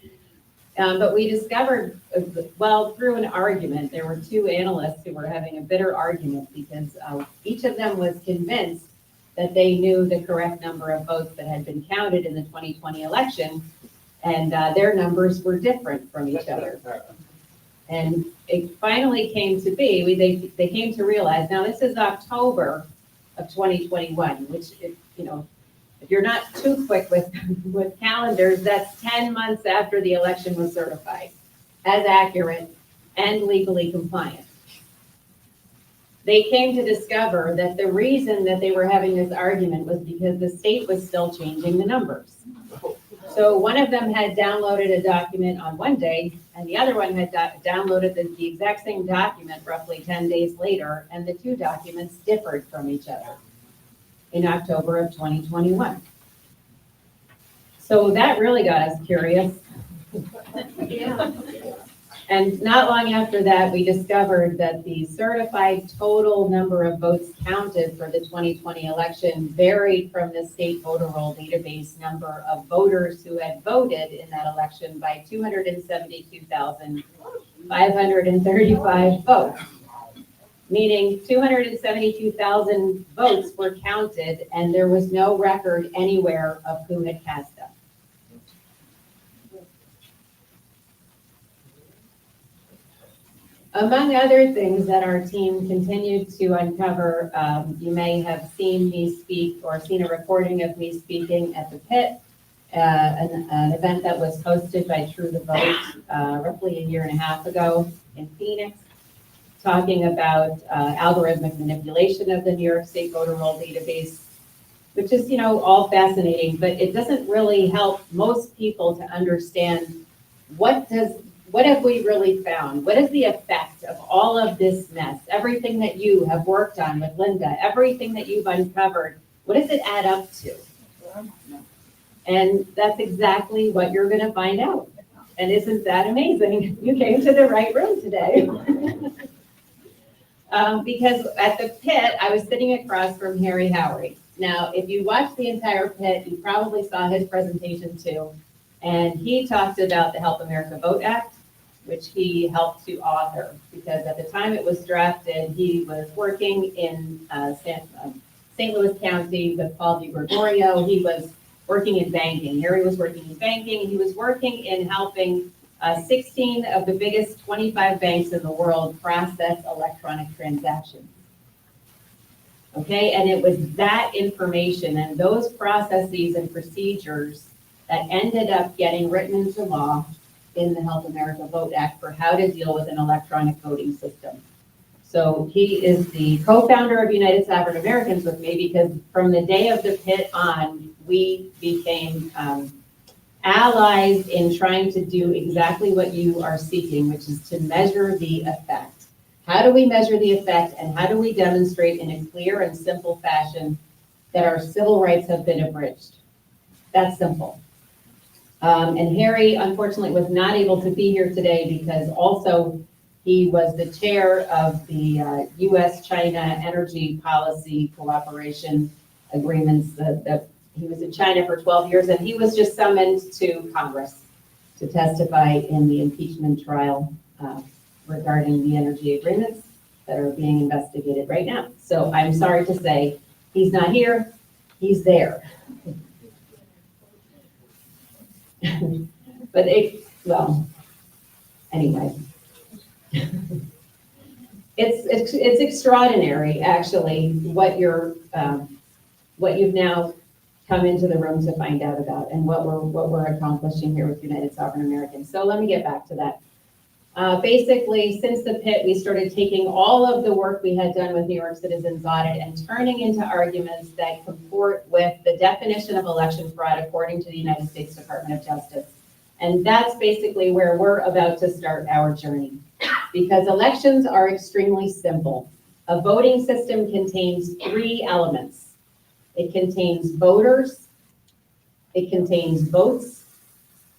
But we discovered, well, through an argument, there were two analysts who were having a bitter argument because each of them was convinced that they knew the correct number of votes that had been counted in the 2020 election, and their numbers were different from each other. And it finally came to be, they came to realize, now this is October of 2021, which, if you're not too quick with calendars, that's 10 months after the election was certified, as accurate and legally compliant. They came to discover that the reason that they were having this argument was because the state was still changing the numbers. So one of them had downloaded a document on one day, and the other one had downloaded the exact same document roughly 10 days later, and the two documents differed from each other in October of 2021. So that really got us curious. Yeah. And not long after that, we discovered that the certified total number of votes counted for the 2020 election varied from the state voter roll database number of voters who had voted in that election by 272,535 votes. Meaning 272,000 votes were counted and there was no record anywhere of who had cast them. Among other things that our team continued to uncover, you may have seen me speak or seen a recording of me speaking at the pit, an event that was hosted by True the Vote roughly a year and a half ago in Phoenix, talking about algorithmic manipulation of the New York State voter roll database, which is, all fascinating, but it doesn't really help most people to understand what have we really found? What is the effect of all of this mess? Everything that you have worked on with Linda, everything that you've uncovered, what does it add up to? And that's exactly what you're going to find out. And isn't that amazing? You came to the right room today. Because at the pit, I was sitting across from Harry Haury. Now, if you watched the entire pit, you probably saw his presentation too. And he talked about the Help America Vote Act, which he helped to author, because at the time it was drafted, he was working in St. Louis County with Paul DeGregorio. He was working in banking. Harry was working in banking. He was working in helping 16 of the biggest 25 banks in the world process electronic transactions. Okay, and it was that information and those processes and procedures that ended up getting written into law in the Help America Vote Act for how to deal with an electronic voting system. So he is the co-founder of United Sovereign Americans with me, because from the day of the pit on, we became allies in trying to do exactly what you are seeking, which is to measure the effect. How do we measure the effect, and how do we demonstrate in a clear and simple fashion that our civil rights have been abridged? That's simple. And Harry, unfortunately, was not able to be here today because also he was the chair of the U.S.-China Energy Policy Cooperation Agreements. He was in China for 12 years, and he was just summoned to Congress to testify in the impeachment trial regarding the energy agreements that are being investigated right now. So I'm sorry to say, he's not here, he's there. But anyway. It's extraordinary, actually, what you've now come into the room to find out about, and what we're accomplishing here with United Sovereign Americans. So let me get back to that. Basically, since the pit, we started taking all of the work we had done with New York Citizens Audit and turning into arguments that comport with the definition of election fraud according to the United States Department of Justice. And that's basically where we're about to start our journey. Because elections are extremely simple. A voting system contains 3 elements. It contains voters, it contains votes,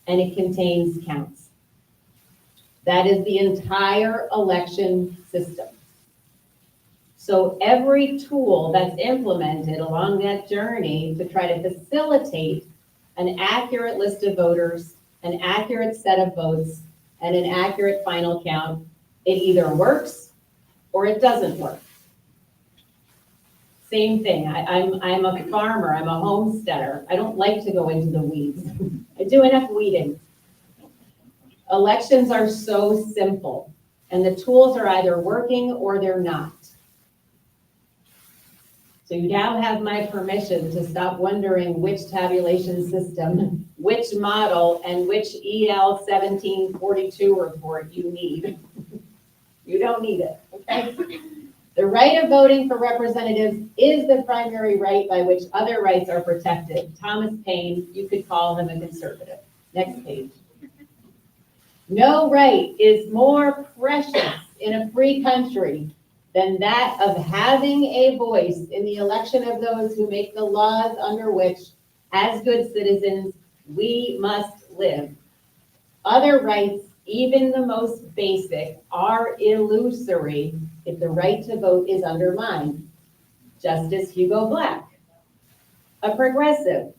and it contains counts. That is the entire election system. So every tool that's implemented along that journey to try to facilitate an accurate list of voters, an accurate set of votes, and an accurate final count, it either works or it doesn't work. Same thing. I'm a farmer. I'm a homesteader. I don't like to go into the weeds. I do enough weeding. Elections are so simple, and the tools are either working or they're not. So you now have my permission to stop wondering which tabulation system, which model, and which EL 1742 report you need. You don't need it, okay? The right of voting for representatives is the primary right by which other rights are protected. Thomas Paine, you could call him a conservative. Next page. No right is more precious in a free country than that of having a voice in the election of those who make the laws under which, as good citizens, we must live. Other rights even the most basic, are illusory if the right to vote is undermined. Justice Hugo Black, a progressive.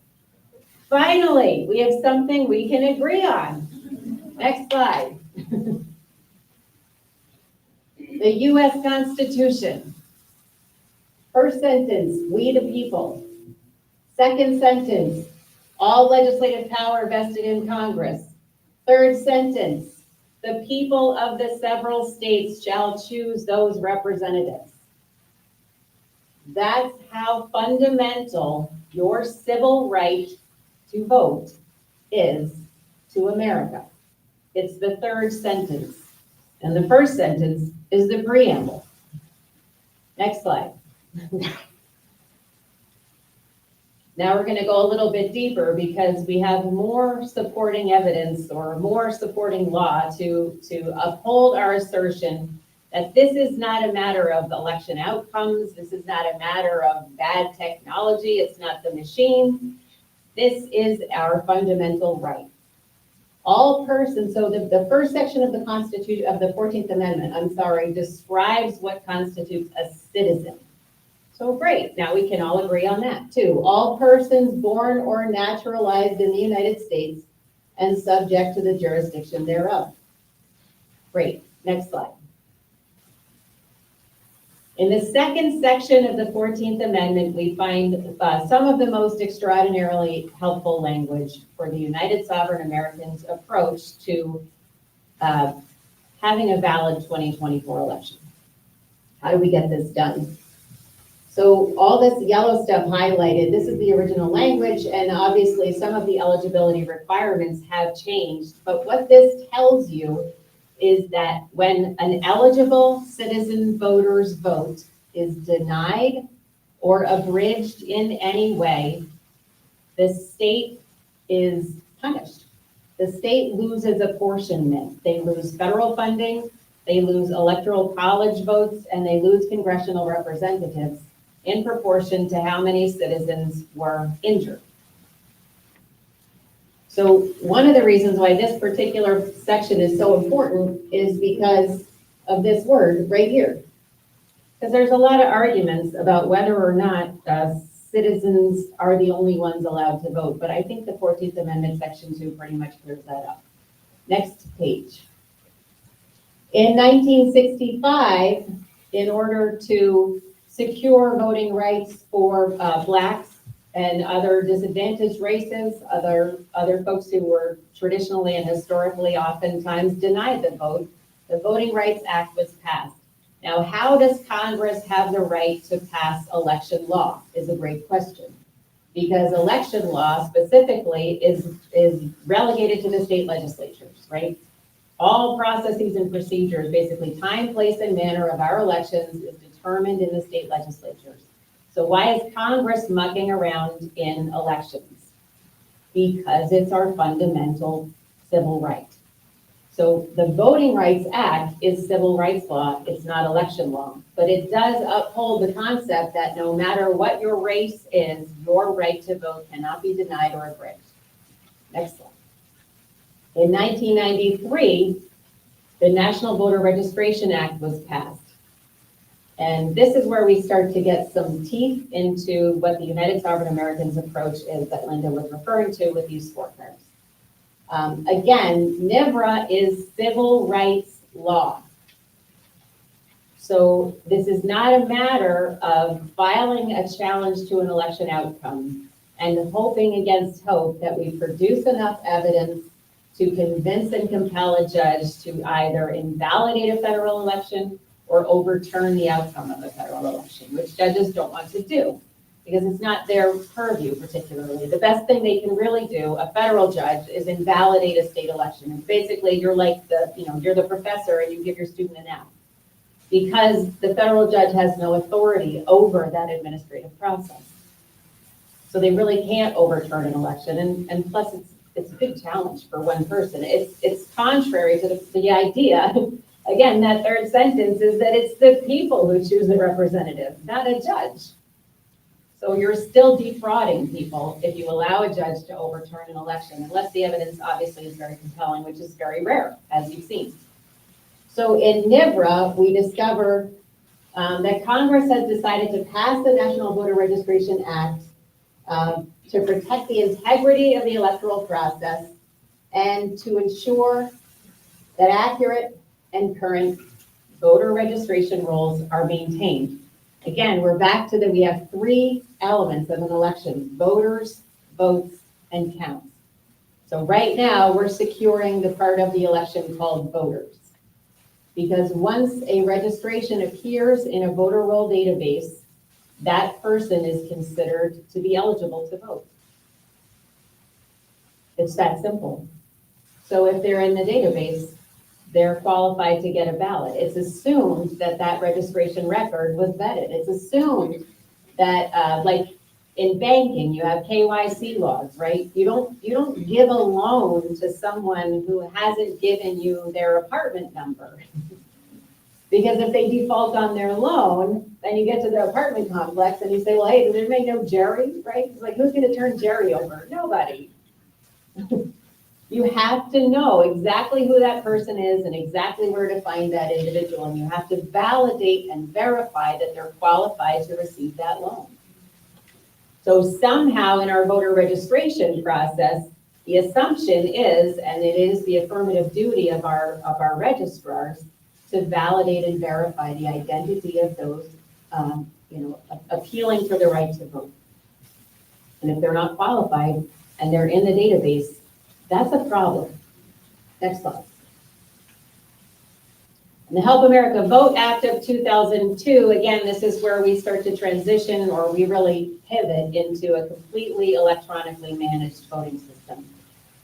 Finally, we have something we can agree on. Next slide. The U.S. Constitution. First sentence, we the people. Second sentence, all legislative power vested in Congress. Third sentence, the people of the several states shall choose those representatives. That's how fundamental your civil right to vote is to America. It's the third sentence. And the first sentence is the preamble. Next slide. Now we're going to go a little bit deeper because we have more supporting evidence or more supporting law to uphold our assertion that this is not a matter of election outcomes. This is not a matter of bad technology. It's not the machine. This is our fundamental right. All persons, so the first section of the Constitution, of the 14th Amendment, describes what constitutes a citizen. So great, now we can all agree on that too. All persons born or naturalized in the United States and subject to the jurisdiction thereof. Great, next slide. In the second section of the 14th Amendment, we find some of the most extraordinarily helpful language for the United Sovereign Americans' approach to having a valid 2024 election. How do we get this done? So all this yellow stuff highlighted, this is the original language, and obviously some of the eligibility requirements have changed. But what this tells you is that when an eligible citizen voter's vote is denied or abridged in any way, the state is punished. The state loses apportionment. They lose federal funding, they lose electoral college votes, and they lose congressional representatives in proportion to how many citizens were injured. So one of the reasons why this particular section is so important is because of this word right here. Because there's a lot of arguments about whether or not citizens are the only ones allowed to vote, but I think the 14th Amendment Section 2 pretty much clears that up. Next page. In 1965, in order to secure voting rights for Blacks and other disadvantaged races, other folks who were traditionally and historically oftentimes denied the vote, the Voting Rights Act was passed. Now, how does Congress have the right to pass election law is a great question. Because election law specifically is relegated to the state legislatures, right? All processes and procedures, basically time, place, and manner of our elections is determined in the state legislatures. So why is Congress mucking around in elections? Because it's our fundamental civil right. So the Voting Rights Act is civil rights law, it's not election law, but it does uphold the concept that no matter what your race is, your right to vote cannot be denied or abridged. Next slide. In 1993, the National Voter Registration Act was passed. And this is where we start to get some teeth into what the United Sovereign Americans approach is that Linda was referring to with these scorecards. Again, NVRA is civil rights law. So this is not a matter of filing a challenge to an election outcome and hoping against hope that we produce enough evidence to convince and compel a judge to either invalidate a federal election or overturn the outcome of a federal election, which judges don't want to do because it's not their purview particularly. The best thing they can really do, a federal judge, is invalidate a state election. And basically you're like you're the professor and you give your student an F because the federal judge has no authority over that administrative process. So they really can't overturn an election. And plus it's a big challenge for one person. It's contrary to the idea. Again, that third sentence is that it's the people who choose the representative, not a judge. So you're still defrauding people if you allow a judge to overturn an election, unless the evidence obviously is very compelling, which is very rare, as you've seen. So in NIVRA, we discover that Congress has decided to pass the National Voter Registration Act to protect the integrity of the electoral process and to ensure that accurate and current voter registration rolls are maintained. Again, we're back to that we have three elements of an election: voters, votes, and counts. So right now, we're securing the part of the election called voters. Because once a registration appears in a voter roll database, that person is considered to be eligible to vote. It's that simple. So if they're in the database, they're qualified to get a ballot. It's assumed that that registration record was vetted. It's assumed that, like in banking, you have KYC laws, right? You don't give a loan to someone who hasn't given you their apartment number. Because if they default on their loan, then you get to the apartment complex and you say, well, hey, does anybody know Jerry, right? It's like, who's gonna turn Jerry over? Nobody. You have to know exactly who that person is and exactly where to find that individual. And you have to validate and verify that they're qualified to receive that loan. So somehow in our voter registration process, the assumption is, and it is the affirmative duty of our registrars, to validate and verify the identity of those, appealing for the right to vote. And if they're not qualified and they're in the database, that's a problem. Next slide. And the Help America Vote Act of 2002, again, this is where we start to transition, or we really pivot into a completely electronically managed voting system.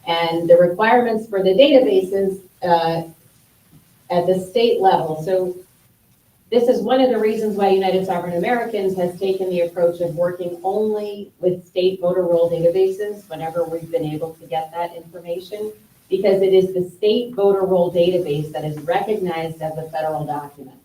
And the requirements for the databases at the state level. So this is one of the reasons why United Sovereign Americans has taken the approach of working only with state voter roll databases whenever we've been able to get that information, because it is the state voter roll database that is recognized as a federal document.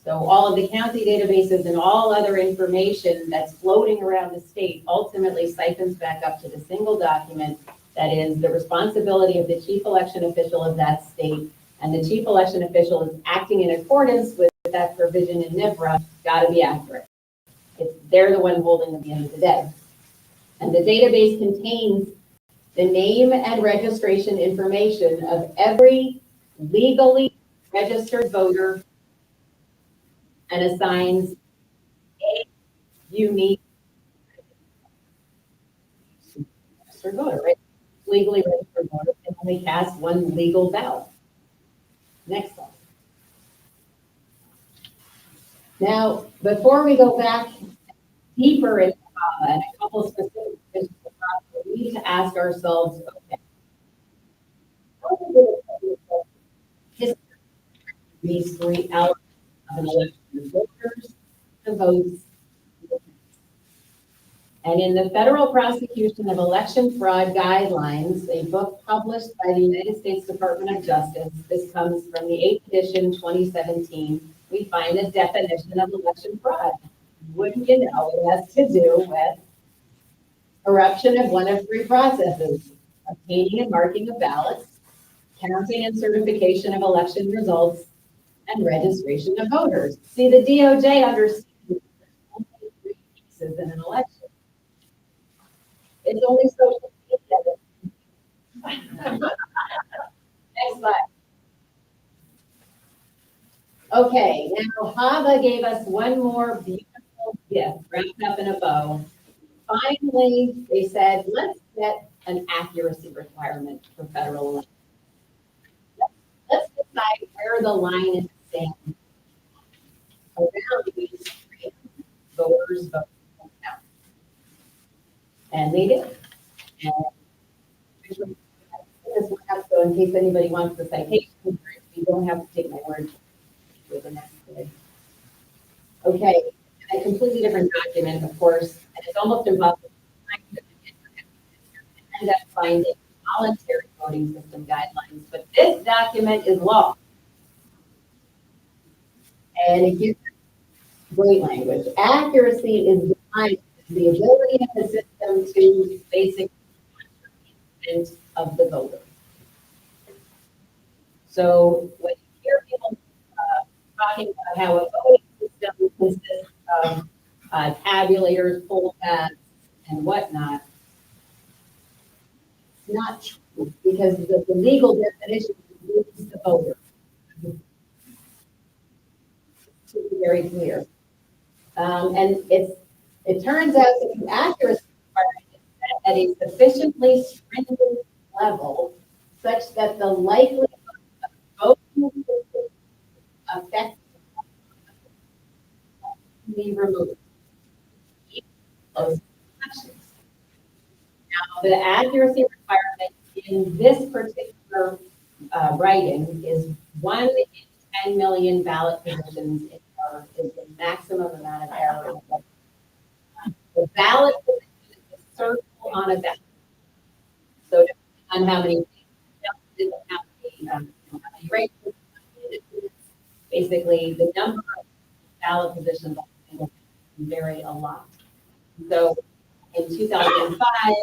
So all of the county databases and all other information that's floating around the state ultimately siphons back up to the single document that is the responsibility of the chief election official of that state. And the chief election official is acting in accordance with that provision in NIVRA, got to be accurate. They're the one holding at the end of the day. And the database contains the name and registration information of every legally registered voter and assigns a unique registered voter, right? Legally registered voter can only cast one legal ballot. Next slide. Now, before we go back deeper into HAVA and a couple specific issues, we need to ask ourselves, okay, how do we these three elements of an election: the voters, the votes, and in the Federal Prosecution of Election Fraud Guidelines, a book published by the United States Department of Justice, this comes from the 8th edition, 2017, we find a definition of election fraud. Wouldn't you know, it has to do with corruption of one of three processes: obtaining and marking of ballots, counting and certification of election results, and registration of voters. See, the DOJ understands there's only three pieces in an election. It's only social media. Next slide. Okay, now HAVA gave us one more beautiful gift wrapped up in a bow. Finally, they said, let's get an accuracy requirement for federal elections. Let's decide where the line is standing around these three: voters, votes, and count. And they did. And so in case anybody wants the citation, you don't have to take my word for the next slide. Okay, a completely different document, of course, and it's almost impossible to end up finding voluntary voting system guidelines, but this document is law. And it gives great language. Accuracy is defined as the ability of the system to basically consent of the voter. So when you hear people talking about how a voting system consists of tabulators, poll pads, and whatnot, it's not true, because the legal definition includes the voter. To be very clear. And it turns out that the accuracy requirement is set at a sufficiently stringent level such that the likelihood of voting affects be removed. Close elections. Now, the accuracy requirement in this particular writing is 1 in 10 million ballot positions is the maximum amount of error. The ballot position is a circle on a ballot. So depending on how many races, basically the number of ballot positions can vary a lot. So in 2005,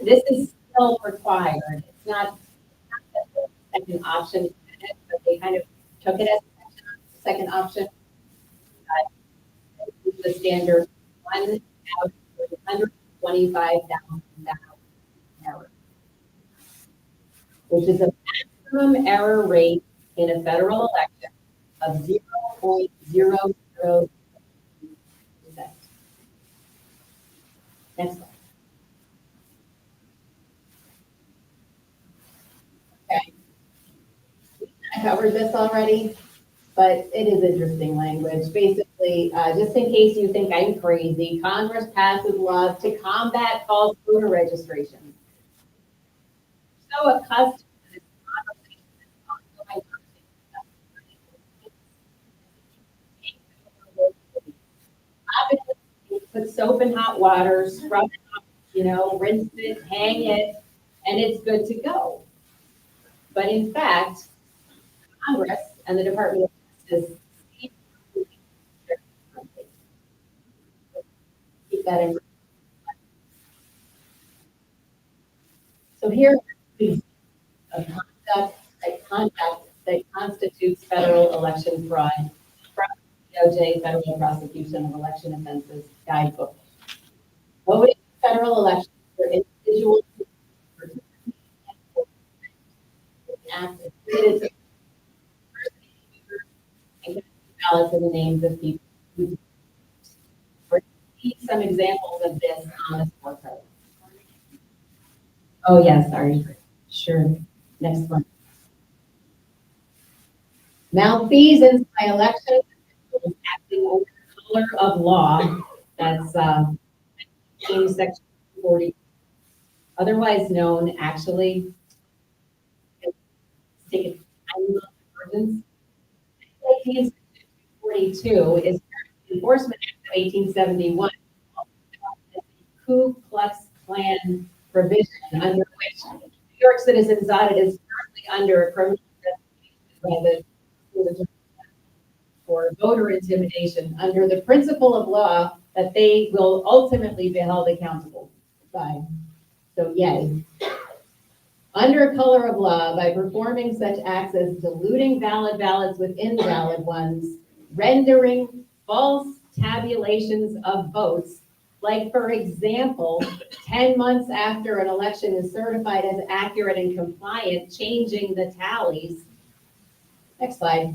this is still required. It's not the second option, but they kind of took it as a second option. The standard 1 out of 125,000 error, which is a maximum error rate in a federal election of 0.00%. Next slide. Okay. I covered this already, but it is interesting language. Basically, just in case you think I'm crazy, Congress passes laws to combat false voter registration. So accustomed to this conversation, put soap in hot water, scrub it up, rinse it, hang it, and it's good to go. But in fact, Congress and the Department of Justice keep that in. So here is a conduct that constitutes federal election fraud from DOJ Federal Prosecution of Election Offenses Guidebook. Voting in federal elections for individuals act as created and ballots in the names of people who see some examples of this on the scorecard. Oh yeah, sorry. Sure. Next one. Malfeasance by election officials acting under the color of law. That's in section 40. Otherwise known, actually, take a tiny little divergence. 1842 is the Enforcement Act of 1871, the Ku Klux Klan provision, under which New York citizens audit is currently under a criminal investigation by the for voter intimidation under the principle of law that they will ultimately be held accountable by. So yay. Under color of law, by performing such acts as diluting valid ballots with invalid ones, rendering false tabulations of votes, like for example, 10 months after an election is certified as accurate and compliant, changing the tallies. Next slide.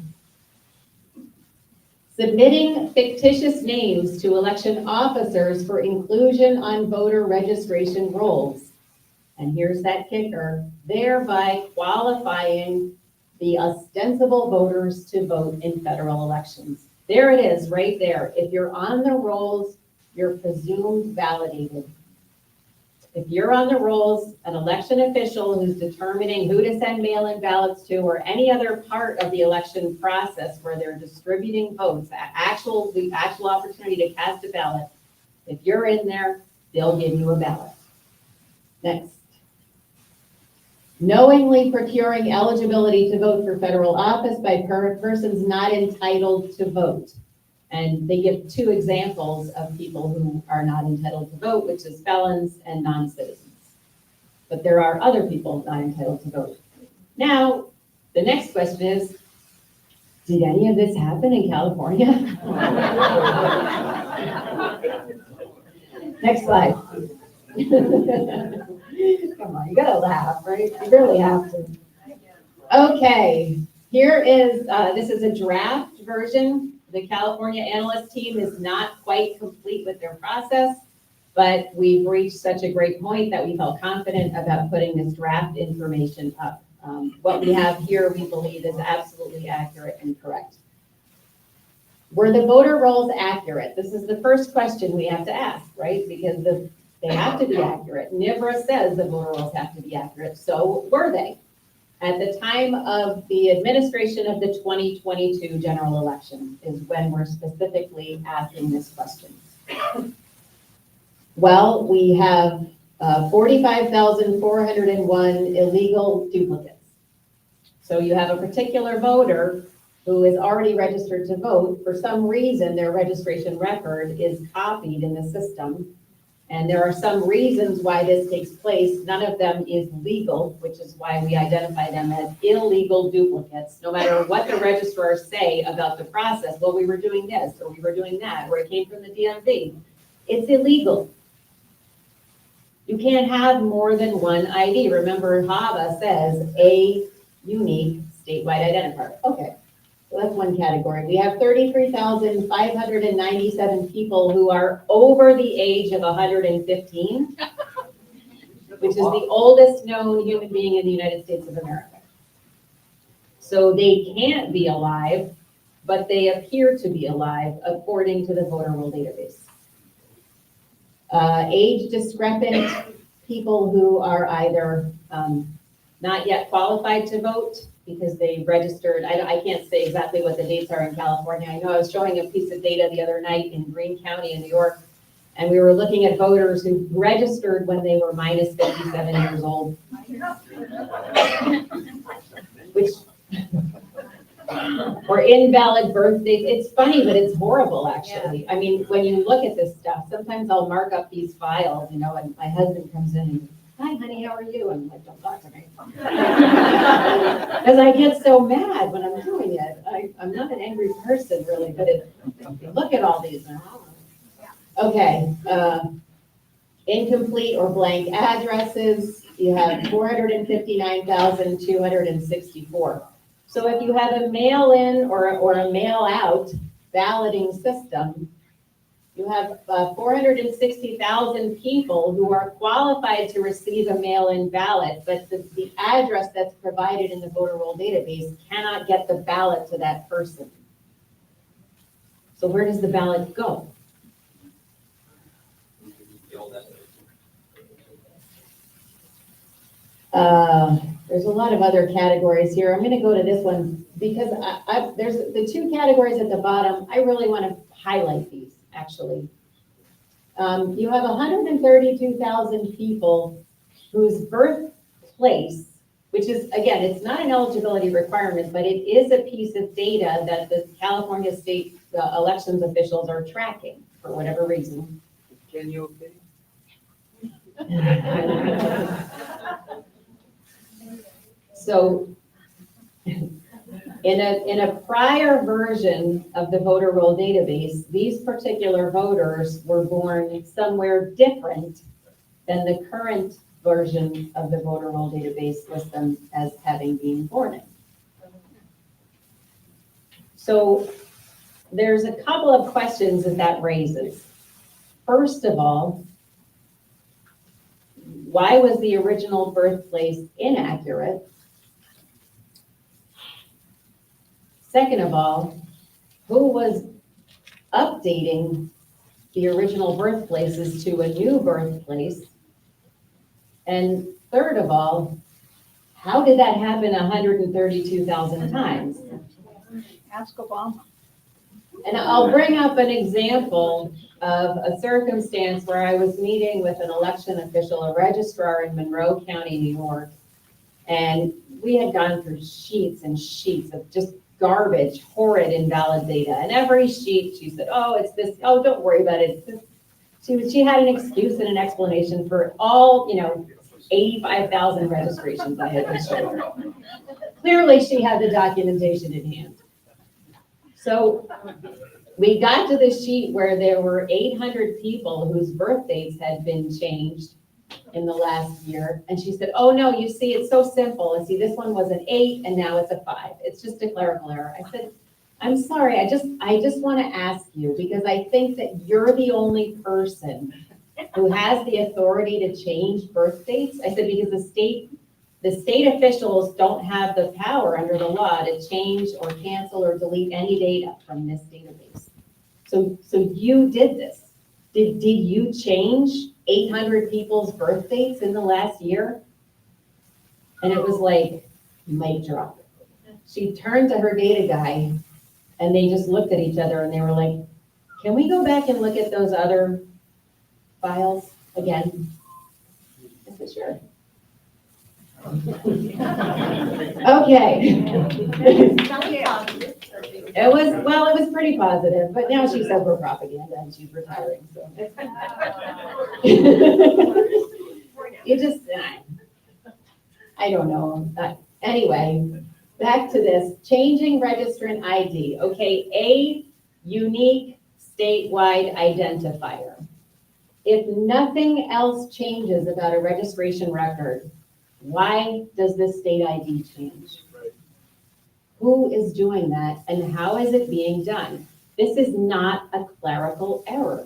Submitting fictitious names to election officers for inclusion on voter registration rolls. And here's that kicker, thereby qualifying the ostensible voters to vote in federal elections. There it is, right there. If you're on the rolls, you're presumed validated. If you're on the rolls, an election official who's determining who to send mail-in ballots to or any other part of the election process where they're distributing votes, the actual opportunity to cast a ballot, if you're in there, they'll give you a ballot. Next. Knowingly procuring eligibility to vote for federal office by persons not entitled to vote. And they give two examples of people who are not entitled to vote, which is felons and non-citizens. But there are other people not entitled to vote. Now, the next question is, did any of this happen in California? Next slide. Come on, you gotta laugh, right? You really have to. Okay, here is, this is a draft version. The California analyst team is not quite complete with their process, but we've reached such a great point that we felt confident about putting this draft information up. What we have here, we believe, is absolutely accurate and correct. Were the voter rolls accurate? This is the first question we have to ask, right? Because they have to be accurate. NIVRA says the voter rolls have to be accurate, so were they? At the time of the administration of the 2022 general election is when we're specifically asking this question. Well, we have 45,401 illegal duplicates. So you have a particular voter who is already registered to vote. For some reason, their registration record is copied in the system. And there are some reasons why this takes place. None of them is legal, which is why we identify them as illegal duplicates. No matter what the registrars say about the process, well, we were doing this, or we were doing that, or it came from the DMV. It's illegal. You can't have more than one ID. Remember, HAVA says a unique statewide identifier. Okay, so that's one category. We have 33,597 people who are over the age of 115, which is the oldest known human being in the United States of America. So they can't be alive, but they appear to be alive according to the voter roll database. Age discrepant people who are either not yet qualified to vote because they registered. I can't say exactly what the dates are in California. I know I was showing a piece of data the other night in Greene County in New York, and we were looking at voters who registered when they were minus 57 years old, which or invalid birth dates. It's funny, but it's horrible, actually. I mean, when you look at this stuff, sometimes I'll mark up these files, you know, and my husband comes in and, hi, honey, how are you? And I'm like, don't talk to me. Because I get so mad when I'm doing it. I'm not an angry person, really, but look at all these. Okay. Incomplete or blank addresses, you have 459,264. So if you have a mail-in or a mail-out balloting system, you have 460,000 people who are qualified to receive a mail-in ballot, but the address that's provided in the voter roll database cannot get the ballot to that person. So where does the ballot go? There's a lot of other categories here. I'm going to go to this one because there's the two categories at the bottom. I really want to highlight these, actually. You have 132,000 people whose birthplace, which is, again, it's not an eligibility requirement, but it is a piece of data that the California state elections officials are tracking for whatever reason. Can you okay? So in a prior version of the voter roll database, these particular voters were born somewhere different than the current version of the voter roll database lists them as having been born in. So there's a couple of questions that raises. First of all, why was the original birthplace inaccurate? Second of all, who was updating the original birthplaces to a new birthplace? And third of all, how did that happen 132,000 times? Ask Obama. And I'll bring up an example of a circumstance where I was meeting with an election official, a registrar in Monroe County, New York, and we had gone through sheets and sheets of just garbage, horrid, invalid data. And every sheet, she said, oh, it's this, oh, don't worry about it. It's this. She had an excuse and an explanation for all, 85,000 registrations I had to show her. Clearly, she had the documentation in hand. So we got to the sheet where there were 800 people whose birth dates had been changed in the last year. And she said, oh no, you see, it's so simple. And see, this one was an 8 and now it's a 5. It's just a clerical error. I said, I'm sorry, I just want to ask you, because I think that you're the only person who has the authority to change birth dates. I said, because the state officials don't have the power under the law to change or cancel or delete any data from this database. So you did this. Did you change 800 people's birth dates in the last year? And it was like, mic drop. She turned to her data guy and they just looked at each other and they were like, can we go back and look at those other files again? I said, sure. Okay. It was pretty positive, but now she's over propaganda and she's retiring, so. You just, I don't know. Anyway, back to this, changing registrant ID. Okay, a unique statewide identifier. If nothing else changes about a registration record, why does this state ID change? Who is doing that and how is it being done? This is not a clerical error.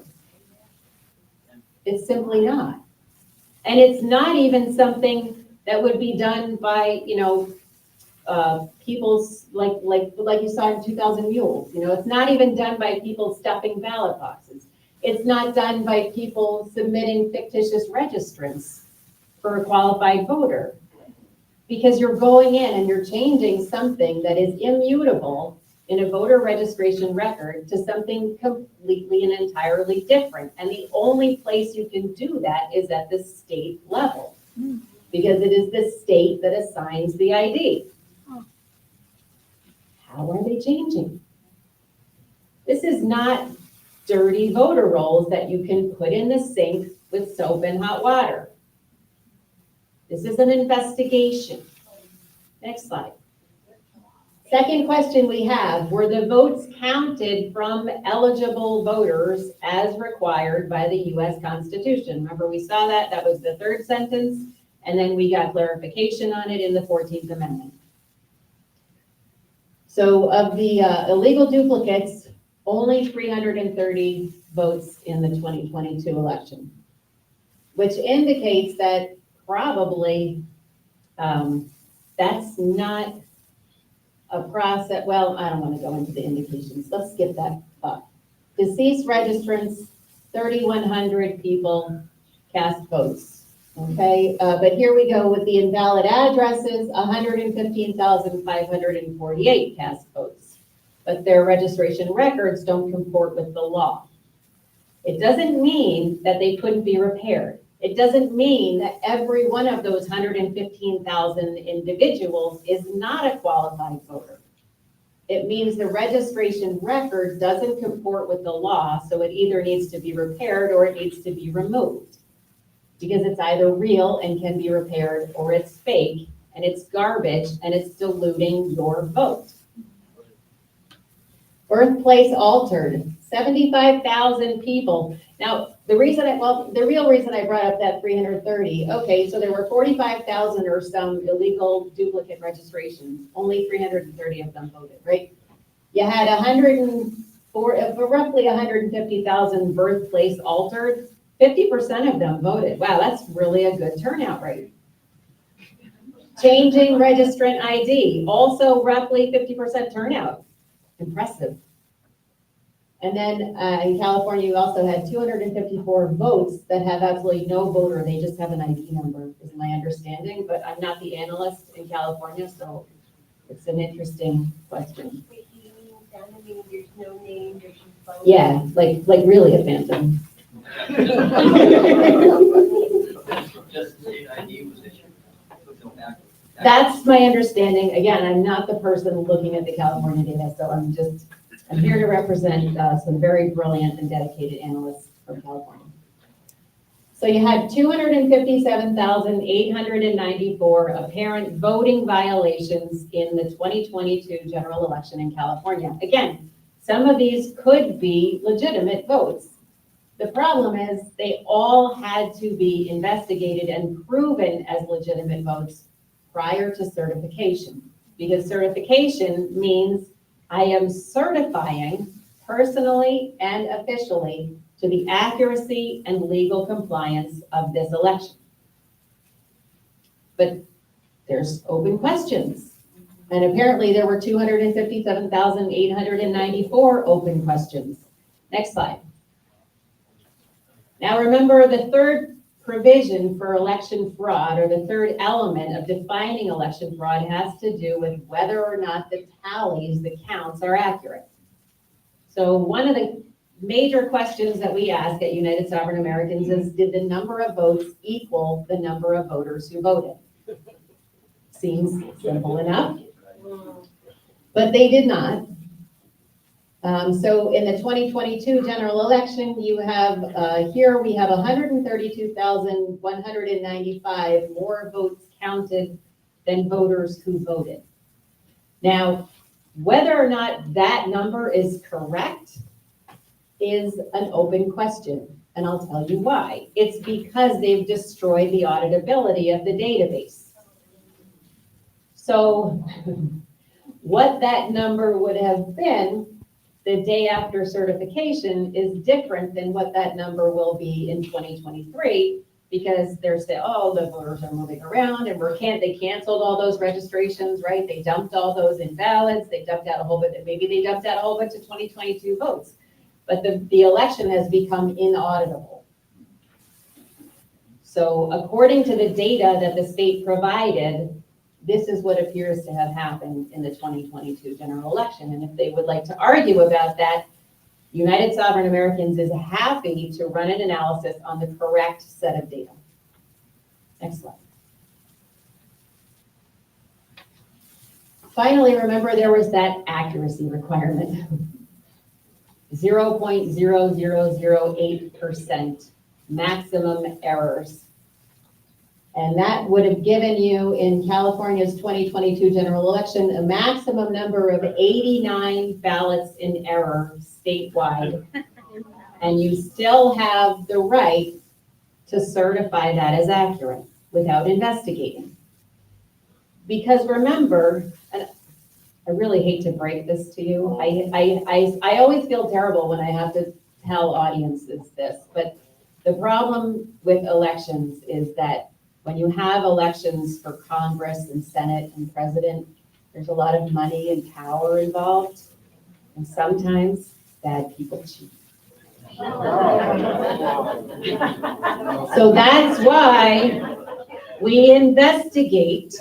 It's simply not. And it's not even something that would be done by, people's, like you saw in 2000 Mules. It's not even done by people stuffing ballot boxes. It's not done by people submitting fictitious registrants for a qualified voter. Because you're going in and you're changing something that is immutable in a voter registration record to something completely and entirely different. And the only place you can do that is at the state level, because it is the state that assigns the ID. How are they changing? This is not dirty voter rolls that you can put in the sink with soap and hot water. This is an investigation. Next slide. Second question we have, were the votes counted from eligible voters as required by the US Constitution? Remember, we saw that was the third sentence, and then we got clarification on it in the 14th Amendment. So of the illegal duplicates, only 330 votes in the 2022 election, which indicates that probably that's not a process. Well, I don't want to go into the indications. Let's skip that up. Deceased registrants, 3,100 people cast votes. Okay, but here we go with the invalid addresses, 115,548 cast votes, but their registration records don't comport with the law. It doesn't mean that they couldn't be repaired. It doesn't mean that every one of those 115,000 individuals is not a qualified voter. It means the registration record doesn't comport with the law, so it either needs to be repaired or it needs to be removed. Because it's either real and can be repaired, or it's fake and it's garbage and it's diluting your vote. Birthplace altered, 75,000 people. Now, the real reason I brought up that 330, okay, so there were 45,000 or some illegal duplicate registrations. Only 330 of them voted, right? You had roughly 150,000 birthplace altered. 50% of them voted. Wow, that's really a good turnout rate. Changing registrant ID, also roughly 50% turnout. Impressive. And then in California, you also had 254 votes that have absolutely no voter. They just have an ID number, is my understanding. But I'm not the analyst in California, so it's an interesting question. Wait, do you mean there's no name, there's no phone? Yeah, like really a phantom. Just state ID was issued. That's my understanding. Again, I'm not the person looking at the California data, so I'm here to represent some very brilliant and dedicated analysts from California. So you had 257,894 apparent voting violations in the 2022 general election in California. Again, some of these could be legitimate votes. The problem is they all had to be investigated and proven as legitimate votes prior to certification. Because certification means I am certifying personally and officially to the accuracy and legal compliance of this election. But there's open questions. And apparently there were 257,894 open questions. Next slide. Now remember, the third provision for election fraud, or the third element of defining election fraud, has to do with whether or not the tallies, the counts, are accurate. So one of the major questions that we ask at United Sovereign Americans is, did the number of votes equal the number of voters who voted? Seems simple enough, but they did not. So in the 2022 general election, you have, here we have 132,195 more votes counted than voters who voted. Now, whether or not that number is correct is an open question, and I'll tell you why. It's because they've destroyed the auditability of the database. So what that number would have been the day after certification is different than what that number will be in 2023, because they're saying, oh, the voters are moving around and they canceled all those registrations, right? They dumped all those invalids, they dumped out a whole bunch, maybe they dumped out a whole bunch of 2022 votes, but the election has become inauditable. So according to the data that the state provided, this is what appears to have happened in the 2022 general election. And if they would like to argue about that, United Sovereign Americans is happy to run an analysis on the correct set of data. Next slide. Finally, remember there was that accuracy requirement. 0.0008% maximum errors. And that would have given you, in California's 2022 general election, a maximum number of 89 ballots in error statewide. And you still have the right to certify that as accurate without investigating. Because remember, and I really hate to break this to you, I always feel terrible when I have to tell audiences this, but the problem with elections is that when you have elections for Congress and Senate and President, there's a lot of money and power involved, and sometimes bad people cheat. So that's why we investigate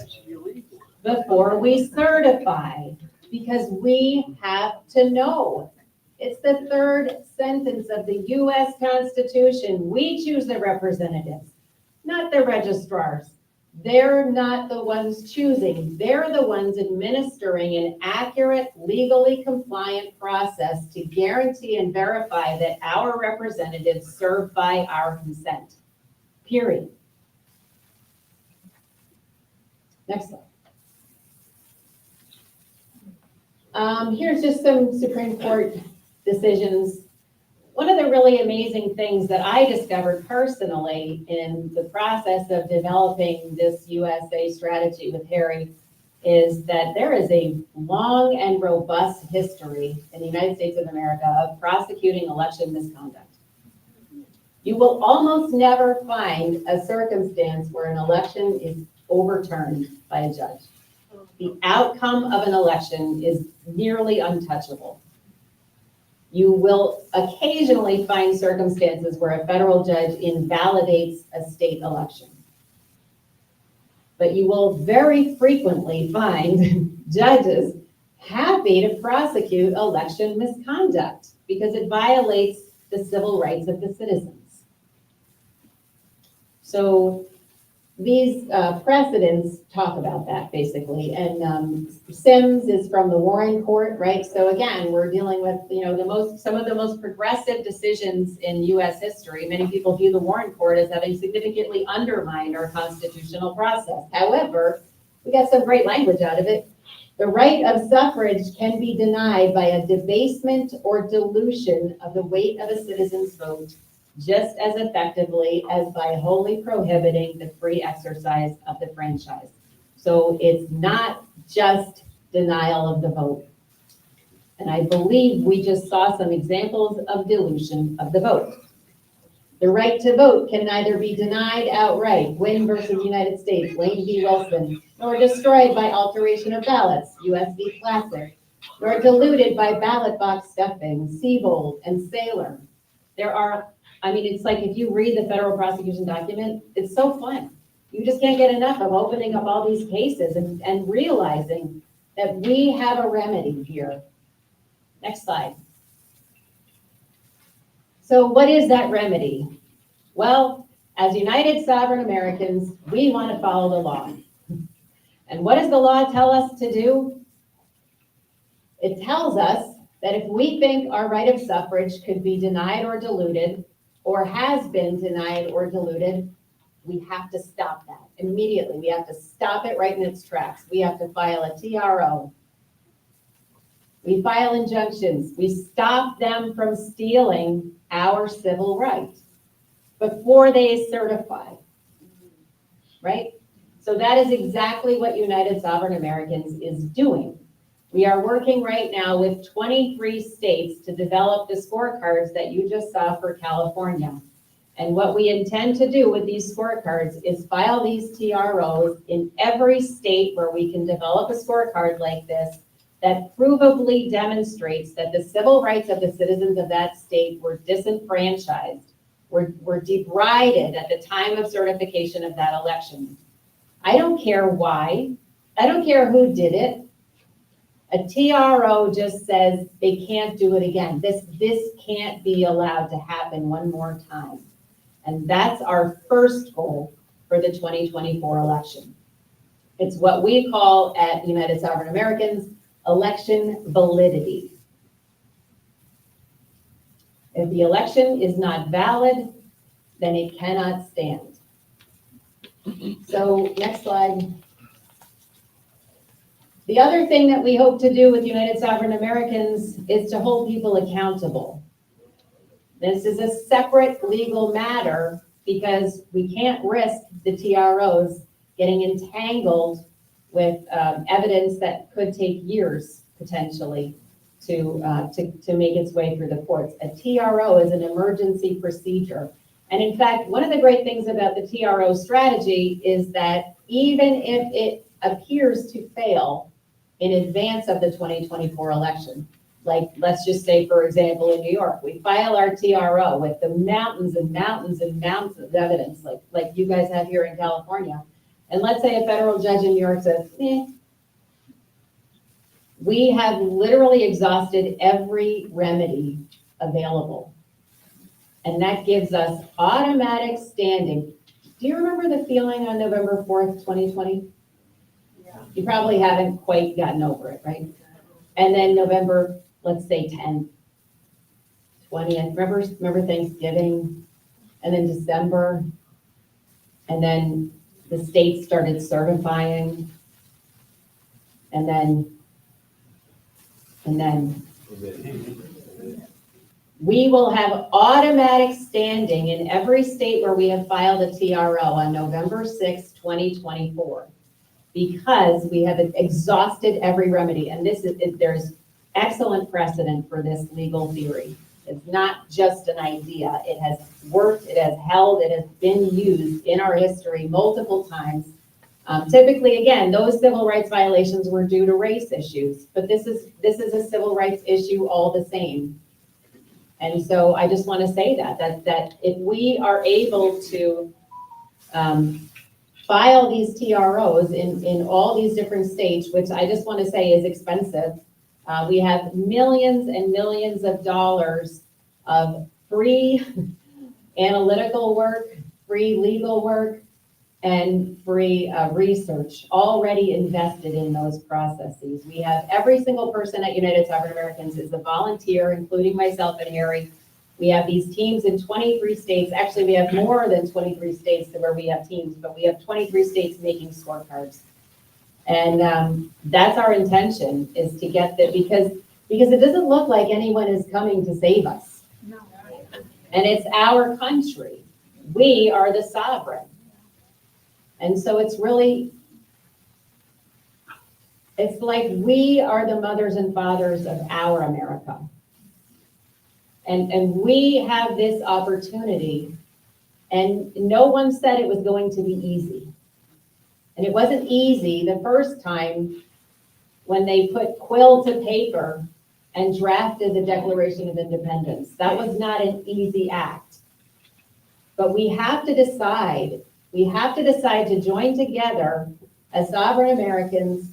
before we certify, because we have to know. It's the third sentence of the US Constitution. We choose the representatives, not the registrars. They're not the ones choosing. They're the ones administering an accurate, legally compliant process to guarantee and verify that our representatives serve by our consent, period. Next slide. Here's just some Supreme Court decisions. One of the really amazing things that I discovered personally in the process of developing this USA strategy with Harry is that there is a long and robust history in the United States of America of prosecuting election misconduct. You will almost never find a circumstance where an election is overturned by a judge. The outcome of an election is nearly untouchable. You will occasionally find circumstances where a federal judge invalidates a state election. But you will very frequently find judges happy to prosecute election misconduct because it violates the civil rights of the citizens. So these precedents talk about that basically. And Sims is from the Warren Court, right? So again, we're dealing with, some of the most progressive decisions in US history. Many people view the Warren Court as having significantly undermined our constitutional process. However, we got some great language out of it. The right of suffrage can be denied by a debasement or dilution of the weight of a citizen's vote, just as effectively as by wholly prohibiting the free exercise of the franchise. So it's not just denial of the vote. And I believe we just saw some examples of dilution of the vote. The right to vote can neither be denied outright, Wynn versus United States, Lane v. Wilson, nor destroyed by alteration of ballots, US v. Classic, nor diluted by ballot box stuffing, Siebold and Saylor. It's like if you read the federal prosecution document, it's so fun. You just can't get enough of opening up all these cases and realizing that we have a remedy here. Next slide. So what is that remedy? Well, as United Sovereign Americans, we want to follow the law. And what does the law tell us to do? It tells us that if we think our right of suffrage could be denied or diluted, or has been denied or diluted, we have to stop that immediately. We have to stop it right in its tracks. We have to file a TRO. We file injunctions. We stop them from stealing our civil rights before they certify, right? So that is exactly what United Sovereign Americans is doing. We are working right now with 23 states to develop the scorecards that you just saw for California. And what we intend to do with these scorecards is file these TROs in every state where we can develop a scorecard like this that provably demonstrates that the civil rights of the citizens of that state were disenfranchised, were debrided at the time of certification of that election. I don't care why. I don't care who did it. A TRO just says they can't do it again. This can't be allowed to happen one more time. And that's our first goal for the 2024 election. It's what we call at United Sovereign Americans, election validity. If the election is not valid, then it cannot stand. So next slide. The other thing that we hope to do with United Sovereign Americans is to hold people accountable. This is a separate legal matter because we can't risk the TROs getting entangled with evidence that could take years potentially to make its way through the courts. A TRO is an emergency procedure. And in fact, one of the great things about the TRO strategy is that even if it appears to fail in advance of the 2024 election, like let's just say, for example, in New York, we file our TRO with the mountains and mountains and mountains of evidence, like you guys have here in California. And let's say a federal judge in New York says, we have literally exhausted every remedy available. And that gives us automatic standing. Do you remember the feeling on November 4th, 2020? Yeah. You probably haven't quite gotten over it, right? And then November, let's say 10th, 20th, remember Thanksgiving? And then December, and then the states started certifying, and then we will have automatic standing in every state where we have filed a TRO on November 6, 2024, because we have exhausted every remedy. And there's excellent precedent for this legal theory. It's not just an idea. It has worked, it has held, it has been used in our history multiple times. Typically, again, those civil rights violations were due to race issues, but this is a civil rights issue all the same. And so I just want to say that if we are able to file these TROs in all these different states, which I just want to say is expensive, we have millions and millions of dollars of free analytical work, free legal work, and free research already invested in those processes. We have every single person at United Sovereign Americans is a volunteer, including myself and Harry. We have these teams in 23 states. Actually, we have more than 23 states where we have teams, but we have 23 states making scorecards. And that's our intention, is to get that, because it doesn't look like anyone is coming to save us. No. And it's our country. We are the sovereign. And so it's really, it's like we are the mothers and fathers of our America. And we have this opportunity, and no one said it was going to be easy. And it wasn't easy the first time when they put quill to paper and drafted the Declaration of Independence. That was not an easy act. But we have to decide to join together as sovereign Americans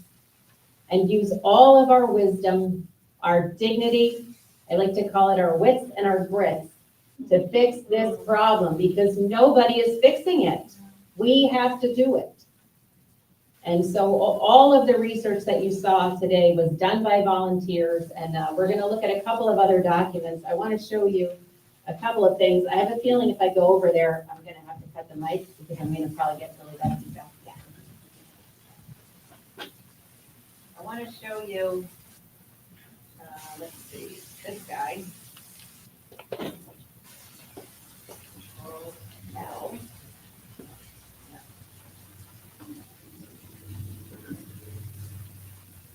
and use all of our wisdom, our dignity, I like to call it our wits and our grits, to fix this problem, because nobody is fixing it. We have to do it. And so all of the research that you saw today was done by volunteers, and we're going to look at a couple of other documents. I want to show you a couple of things. I have a feeling if I go over there, I'm going to have to cut the mic because I'm going to probably get really bad feedback. Yeah. I want to show you, let's see, this guy. Oh, no.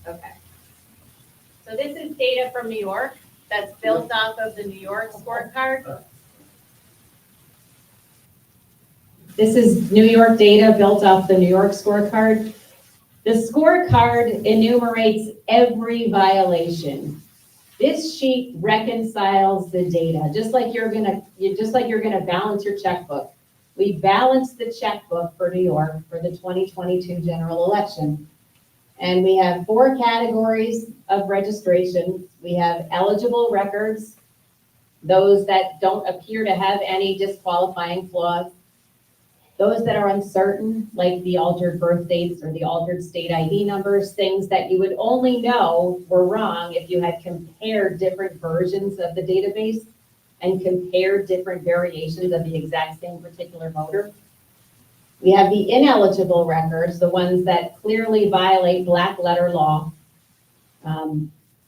Okay. So this is data from New York that's built off of the New York scorecard. This is New York data built off the New York scorecard. The scorecard enumerates every violation. This sheet reconciles the data, just like you're gonna balance your checkbook. We balanced the checkbook for New York for the 2022 general election. And we have 4 categories of registration. We have eligible records, those that don't appear to have any disqualifying flaws, those that are uncertain, like the altered birth dates or the altered state ID numbers, things that you would only know were wrong if you had compared different versions of the database and compared different variations of the exact same particular voter. We have the ineligible records, the ones that clearly violate black letter law.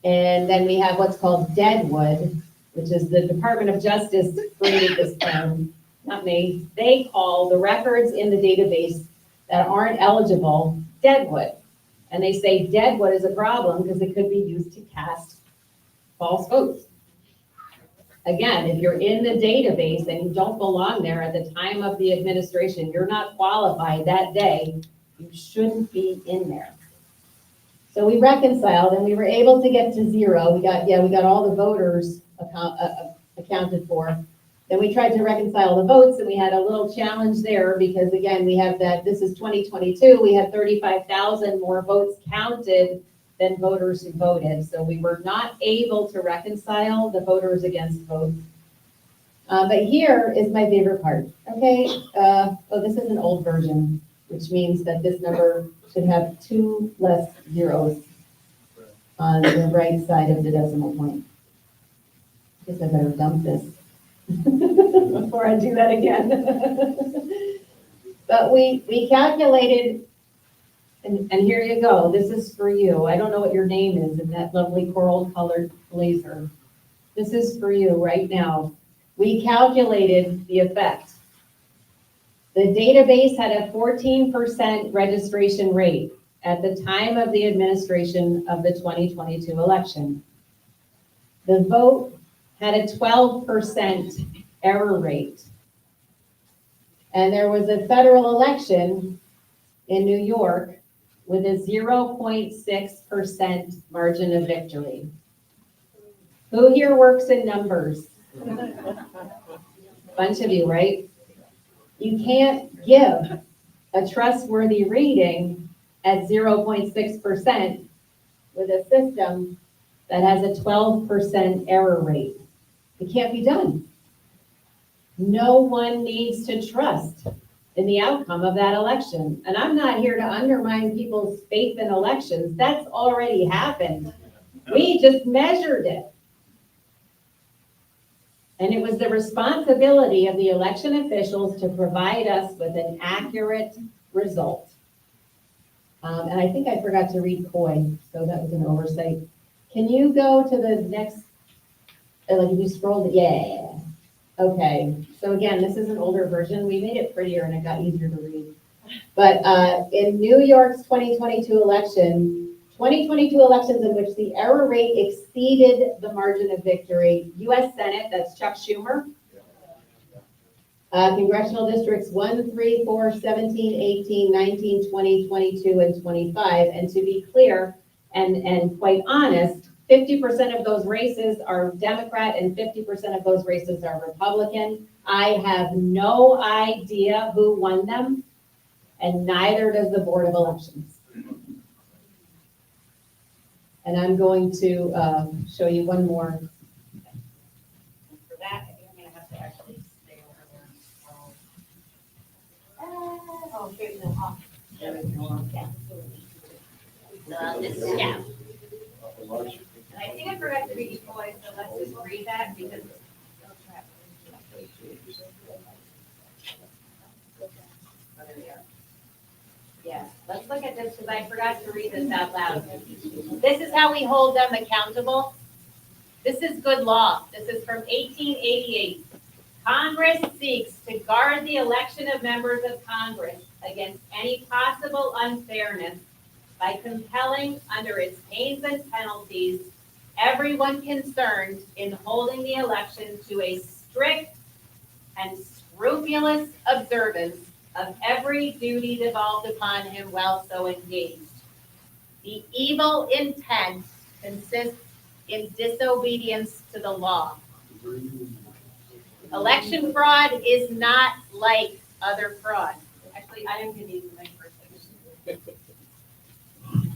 And then we have what's called deadwood, which is the Department of Justice created this term, not me. They call the records in the database that aren't eligible deadwood. And they say deadwood is a problem because it could be used to cast false votes. Again, if you're in the database and you don't belong there at the time of the administration, you're not qualified that day, you shouldn't be in there. So we reconciled and we were able to get to 0. We got all the voters accounted for. Then we tried to reconcile the votes, and we had a little challenge there because, again, we have that, this is 2022, we had 35,000 more votes counted than voters who voted. So we were not able to reconcile the voters against votes. But here is my favorite part, okay? This is an old version, which means that this number should have 2 less zeros on the right side of the decimal point. I guess I better dump this before I do that again. But we calculated, and here you go. This is for you. I don't know what your name is in that lovely coral colored blazer. This is for you right now. We calculated the effect. The database had a 14% registration rate at the time of the administration of the 2022 election. The vote had a 12% error rate. And there was a federal election in New York with a 0.6% margin of victory. Who here works in numbers? Bunch of you, right? You can't give a trustworthy reading at 0.6% with a system that has a 12% error rate. It can't be done. No one needs to trust in the outcome of that election. And I'm not here to undermine people's faith in elections. That's already happened. We just measured it. And it was the responsibility of the election officials to provide us with an accurate result. And I think I forgot to read COI, so that was an oversight. Can you go to the next, like if you scroll, yeah. Okay, so again, this is an older version. We made it prettier and it got easier to read. But in New York's 2022 elections in which the error rate exceeded the margin of victory, U.S. Senate, that's Chuck Schumer, congressional districts 1, 3, 4, 17, 18, 19, 20, 22, and 25. And to be clear and quite honest, 50% of those races are Democrat and 50% of those races are Republican. I have no idea who won them, and neither does the Board of Elections. And I'm going to show you one more. And for that, I think I'm going to have to actually stay over there. Oh, here's the off. There we go. Yeah. This is, yeah. And I think I forgot to read you boys, so let's just read that because. Yeah, let's look at this because I forgot to read this out loud. This is how we hold them accountable. This is good law. This is from 1888. Congress seeks to guard the election of members of Congress against any possible unfairness by compelling, under its pains and penalties, everyone concerned in holding the election to a strict and scrupulous observance of every duty devolved upon him while so engaged. The evil intent consists in disobedience to the law. Election fraud is not like other fraud. Actually, I am going to use my first section.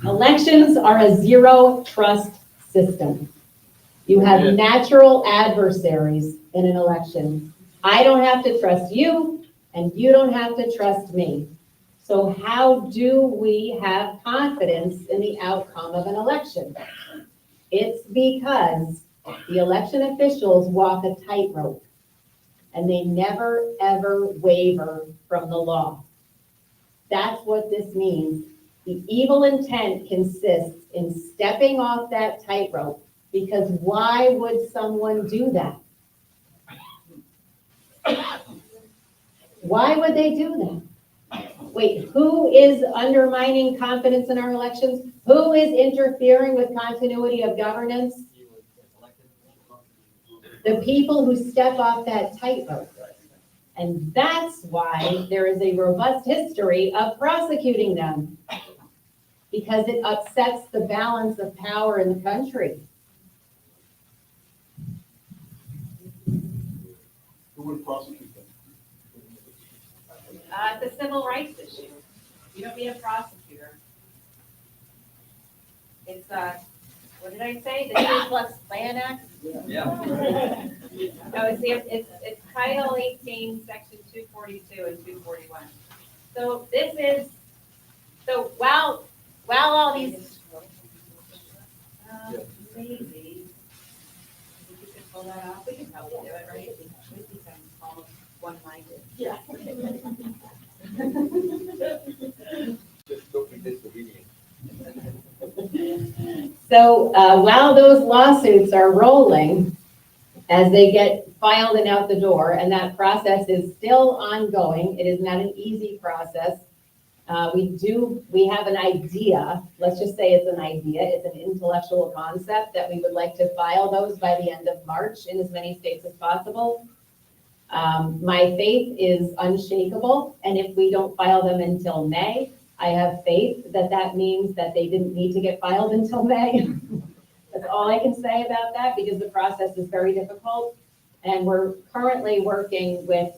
Elections are a zero trust system. You have natural adversaries in an election. I don't have to trust you, and you don't have to trust me. So how do we have confidence in the outcome of an election? It's because the election officials walk a tightrope, and they never, ever waver from the law. That's what this means. The evil intent consists in stepping off that tightrope, because why would someone do that? Why would they do that? Wait, who is undermining confidence in our elections? Who is interfering with continuity of governance? The people who step off that tightrope. And that's why there is a robust history of prosecuting them, because it upsets the balance of power in the country. Who would prosecute them? It's a civil rights issue. You don't need a prosecutor. It's what did I say? The Ku Klux Klan Act? Yeah. No, it's Title 18, Section 242 and 241. So this is, so while all these, maybe, if you could pull that off, we can probably do it, right? We become almost one-minded. Yeah. Just don't be disobedient. So while those lawsuits are rolling, as they get filed and out the door, and that process is still ongoing, it is not an easy process. We have an idea, let's just say it's an idea, it's an intellectual concept that we would like to file those by the end of March in as many states as possible. My faith is unshakable, and if we don't file them until May, I have faith that that means that they didn't need to get filed until May. That's all I can say about that, because the process is very difficult. And we're currently working with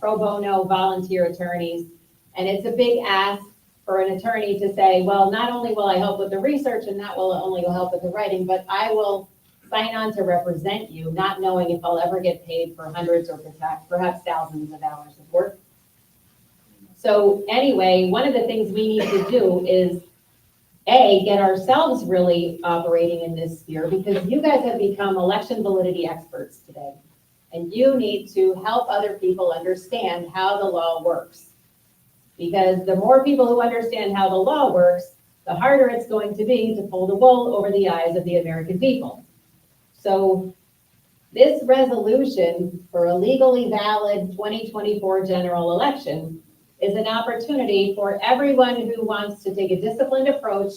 pro bono volunteer attorneys. And it's a big ask for an attorney to say, well, not only will I help with the research and that will only help with the writing, but I will sign on to represent you, not knowing if I'll ever get paid for hundreds or perhaps thousands of hours of work. So anyway, one of the things we need to do is, A, get ourselves really operating in this sphere, because you guys have become election validity experts today. And you need to help other people understand how the law works. Because the more people who understand how the law works, the harder it's going to be to pull the wool over the eyes of the American people. So this resolution for a legally valid 2024 general election is an opportunity for everyone who wants to take a disciplined approach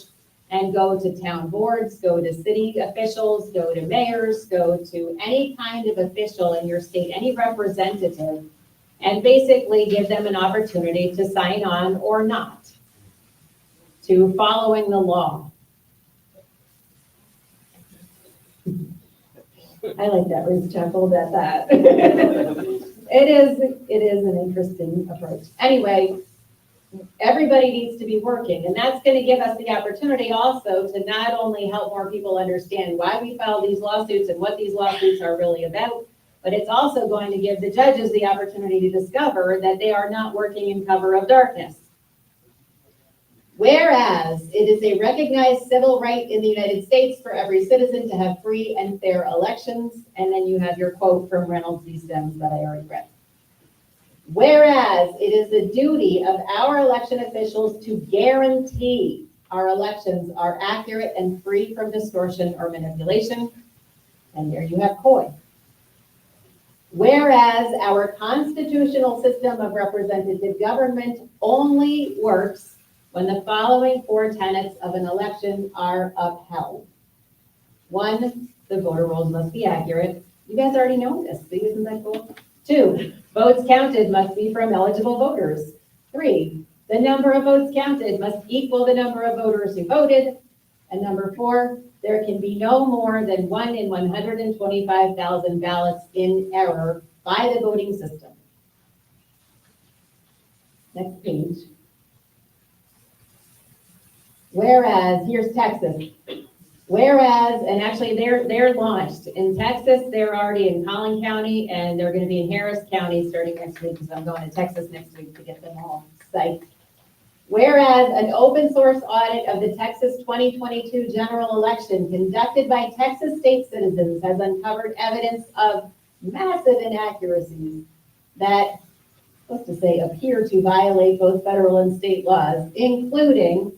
and go to town boards, go to city officials, go to mayors, go to any kind of official in your state, any representative, and basically give them an opportunity to sign on or not to following the law. I like that, Ruth chuckled at that. It is an interesting approach. Anyway, everybody needs to be working, and that's going to give us the opportunity also to not only help more people understand why we filed these lawsuits and what these lawsuits are really about, but it's also going to give the judges the opportunity to discover that they are not working in cover of darkness. Whereas it is a recognized civil right in the United States for every citizen to have free and fair elections, and then you have your quote from Reynolds v. Sims that I already read. Whereas it is the duty of our election officials to guarantee our elections are accurate and free from distortion or manipulation, and there you have COI. Whereas our constitutional system of representative government only works when the following four tenets of an election are upheld. 1, the voter rolls must be accurate. You guys already know this, see, isn't that cool? 2, votes counted must be from eligible voters. 3, the number of votes counted must equal the number of voters who voted. And number 4, there can be no more than 1 in 125,000 ballots in error by the voting system. Next page. Whereas, here's Texas. Whereas, and actually they're launched. In Texas, they're already in Collin County, and they're going to be in Harris County starting next week, because I'm going to Texas next week to get them all psyched. Whereas an open source audit of the Texas 2022 general election conducted by Texas state citizens has uncovered evidence of massive inaccuracies that, supposed to say, appear to violate both federal and state laws, including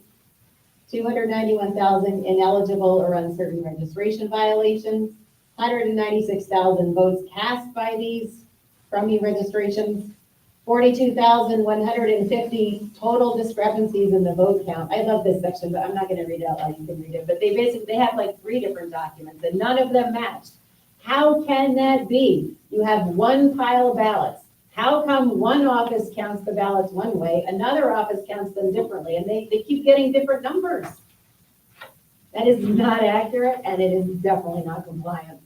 291,000 ineligible or uncertain registration violations, 196,000 votes cast by these crummy registrations, 42,150 total discrepancies in the vote count. I love this section, but I'm not going to read it out loud. You can read it. But they have like 3 different documents, and none of them matched. How can that be? You have one pile of ballots. How come one office counts the ballots one way, another office counts them differently, and they keep getting different numbers? That is not accurate, and it is definitely not compliant.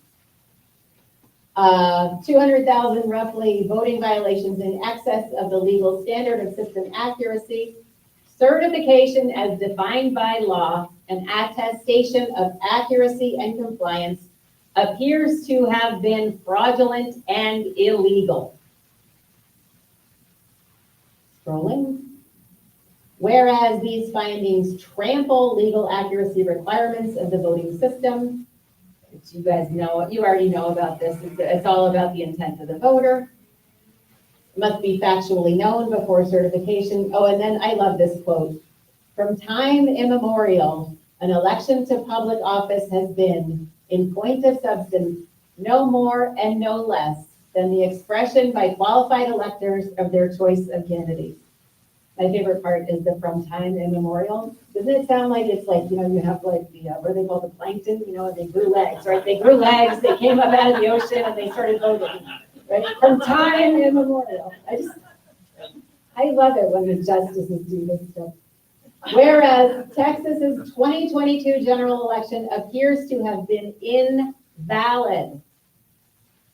200,000 roughly voting violations in excess of the legal standard of system accuracy. Certification as defined by law, an attestation of accuracy and compliance, appears to have been fraudulent and illegal. Scrolling. Whereas these findings trample legal accuracy requirements of the voting system, which you guys know, you already know about this. It's all about the intent of the voter. It must be factually known before certification. Oh, and then I love this quote. From time immemorial, an election to public office has been, in point of substance, no more and no less than the expression by qualified electors of their choice of candidates. My favorite part is the from time immemorial. Doesn't it sound like it's like, you have like the, what do they call the plankton, and they grew legs, right? They grew legs, they came up out of the ocean, and they started voting, right? From time immemorial. I love it when the justices do this stuff. Whereas Texas's 2022 general election appears to have been invalid,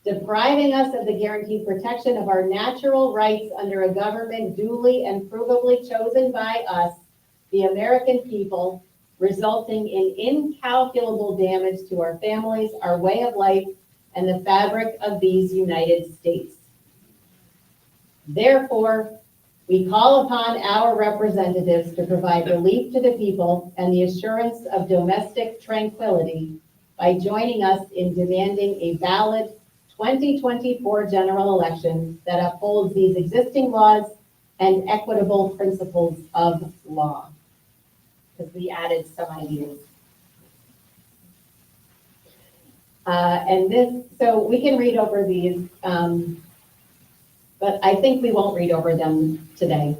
depriving us of the guaranteed protection of our natural rights under a government duly and provably chosen by us, the American people, resulting in incalculable damage to our families, our way of life, and the fabric of these United States. Therefore, We call upon our representatives to provide relief to the people and the assurance of domestic tranquility by joining us in demanding a valid 2024 general election that upholds these existing laws and equitable principles of law. Because we added some ideas. So we can read over these, but I think we won't read over them today.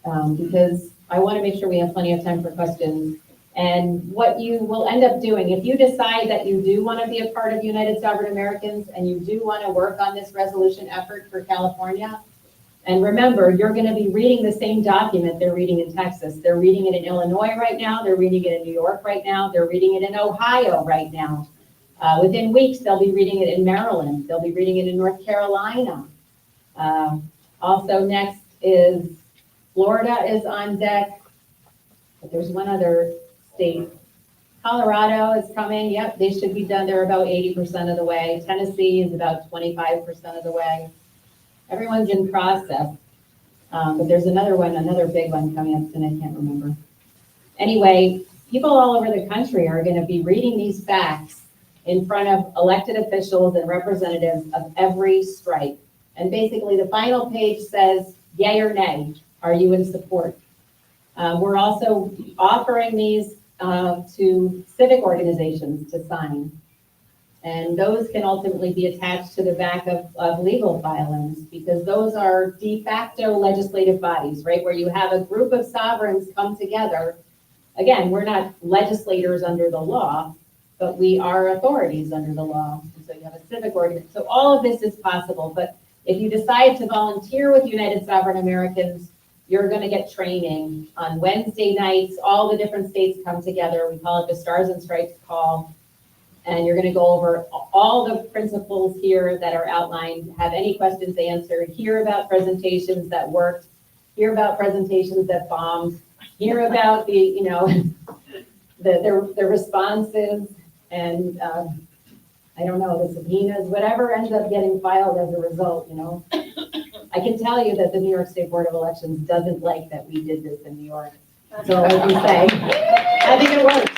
Because I want to make sure we have plenty of time for questions. And what you will end up doing, if you decide that you do want to be a part of United Sovereign Americans and you do want to work on this resolution effort for California, and remember, you're going to be reading the same document they're reading in Texas. They're reading it in Illinois right now. They're reading it in New York right now. They're reading it in Ohio right now. Within weeks, they'll be reading it in Maryland. They'll be reading it in North Carolina. Also next is Florida is on deck. But there's one other state. Colorado is coming. Yep, they should be done. They're about 80% of the way. Tennessee is about 25% of the way. Everyone's in process. But there's another one, another big one coming up soon. I can't remember. Anyway, people all over the country are going to be reading these facts in front of elected officials and representatives of every stripe. And basically the final page says, yay or nay, are you in support? We're also offering these to civic organizations to sign. And those can ultimately be attached to the back of legal filings, because those are de facto legislative bodies, right? Where you have a group of sovereigns come together. Again, we're not legislators under the law, but we are authorities under the law. And so you have a civic organization. So all of this is possible, but if you decide to volunteer with United Sovereign Americans, you're going to get training on Wednesday nights. All the different states come together. We call it the Stars and Stripes Call. And you're going to go over all the principles here that are outlined, have any questions answered, hear about presentations that worked, hear about presentations that bombed, hear about the, the responses, and I don't know, the subpoenas, whatever ends up getting filed as a result, I can tell you that the New York State Board of Elections doesn't like that we did this in New York. So as you say, I think it works.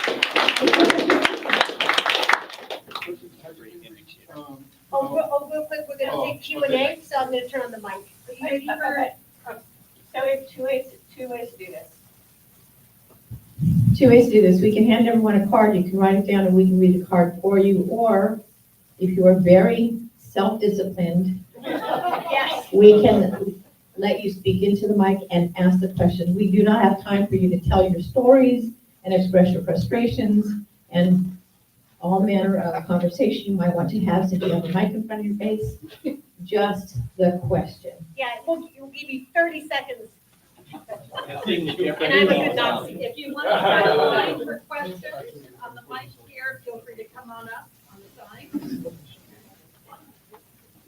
Real quick, we're gonna take Q&A, so I'm gonna turn on the mic. So we have two ways to do this. Two ways to do this. We can hand everyone a card. You can write it down and we can read the card for you. Or if you are very self-disciplined, Yes. we can let you speak into the mic and ask the questions. We do not have time for you to tell your stories and express your frustrations and all manner of conversation you might want to have since you have a mic in front of your face. Just the question. Yeah, we'll give you 30 seconds. And I have a good Nazi. If you want to try to line for questions on the mic here, feel free to come on up on the side.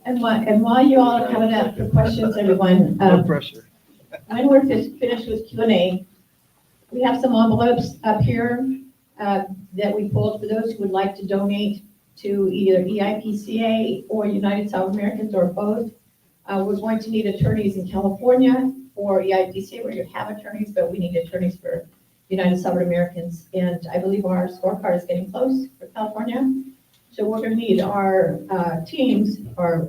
And while you all are coming up for questions, everyone, pressure. when we're finished with Q&A, we have some envelopes up here that we pulled for those who would like to donate to either EIPCa or United South Americans or both. We're going to need attorneys in California for EIPCa, where you have attorneys, but we need attorneys for United South Americans. And I believe our scorecard is getting close for California. So we're going to need our teams, our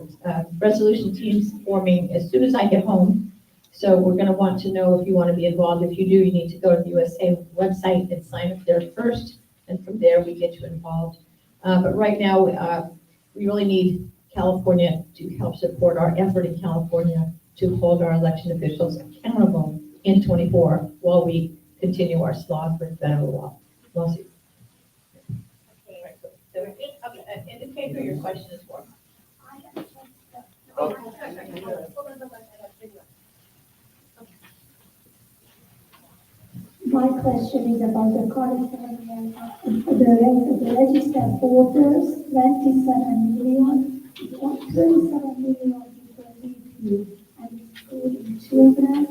resolution teams forming as soon as I get home. So we're going to want to know if you want to be involved. If you do, you need to go to the USA website and sign up there first. And from there, we get you involved. But right now, we really need California to help support our effort in California to hold our election officials accountable in 24 while we continue our slog for federal lawsuit. So indicate who your question is for. My question is about the California, the registered voters, 27 million, 27 million people live here, and including children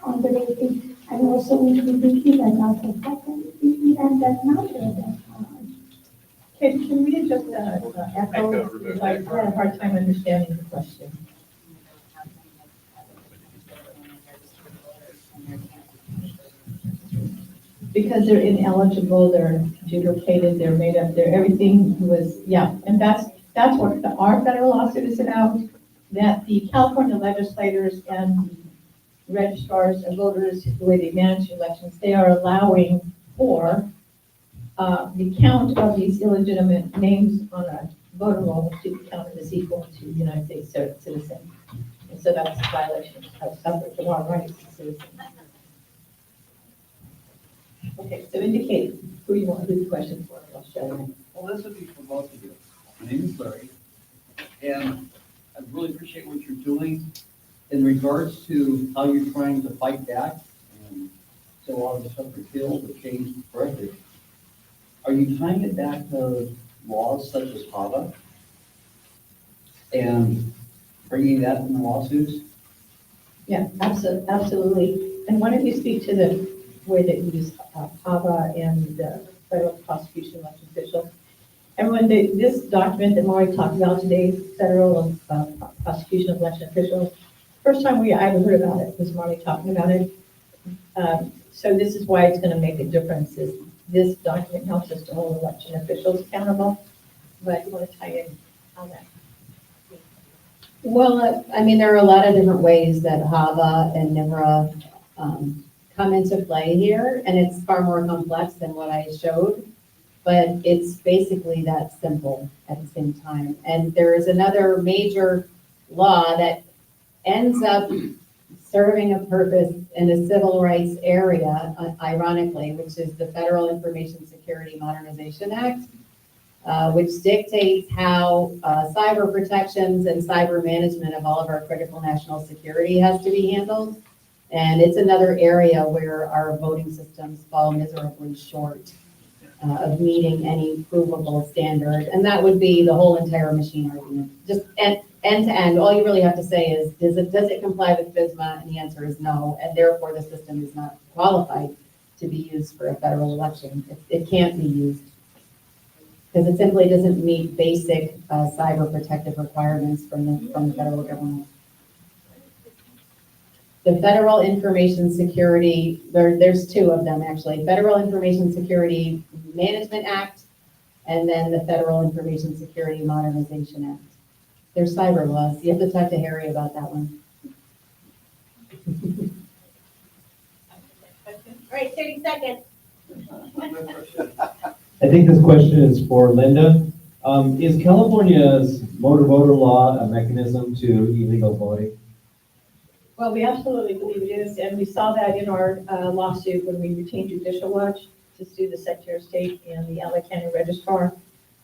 under 18, and also including even not affected, even that not that hard. Can we adjust the echo? I had a hard time understanding the question. Because they're ineligible, they're duplicated, they're made up, they're, everything was, yeah. And that's what our federal lawsuit is about, that the California legislators and the registrars and voters, the way they manage elections, they are allowing for the count of these illegitimate names on a voter roll to be counted as equal to United States citizen. And so that's a violation of suffrage of our rights as citizens. Okay, so indicate who you want, who the question for, I'll show you. Well, this would be for both of you. My name is Larry, and I really appreciate what you're doing in regards to how you're trying to fight back and so a lot of the stuff repealed or changed correctly. Are you tying it back to laws such as HAVA and bringing that in the lawsuits? Yeah, absolutely. And why don't you speak to the way that you use HAVA and the federal prosecution election officials? Everyone, this document that Marly talked about today, federal prosecution of election officials, first time I ever heard about it was Marly talking about it. So this is why it's going to make a difference. Is this document helps us to hold election officials accountable? But you want to tie in on that? Well, I mean, there are a lot of different ways that HAVA and NIMRA come into play here, and it's far more complex than what I showed, but it's basically that simple at the same time. And there is another major law that ends up serving a purpose in a civil rights area, ironically, which is the Federal Information Security Modernization Act, which dictates how cyber protections and cyber management of all of our critical national security has to be handled. And it's another area where our voting systems fall miserably short of meeting any provable standard. And that would be the whole entire machine argument. Just end to end, all you really have to say is, does it comply with FISMA? And the answer is no. And therefore the system is not qualified to be used for a federal election. It can't be used because it simply doesn't meet basic cyber protective requirements from the federal government. The Federal Information Security, there's two of them actually, Federal Information Security Management Act, and then the Federal Information Security Modernization Act. They're cyber laws. You have to talk to Harry about that one. All right, 30 seconds. I think this question is for Linda. Is California's motor voter law a mechanism to illegal voting? Well, we absolutely believe it is, and we saw that in our lawsuit when we retained Judicial Watch to sue the Secretary of State and the LA County Registrar.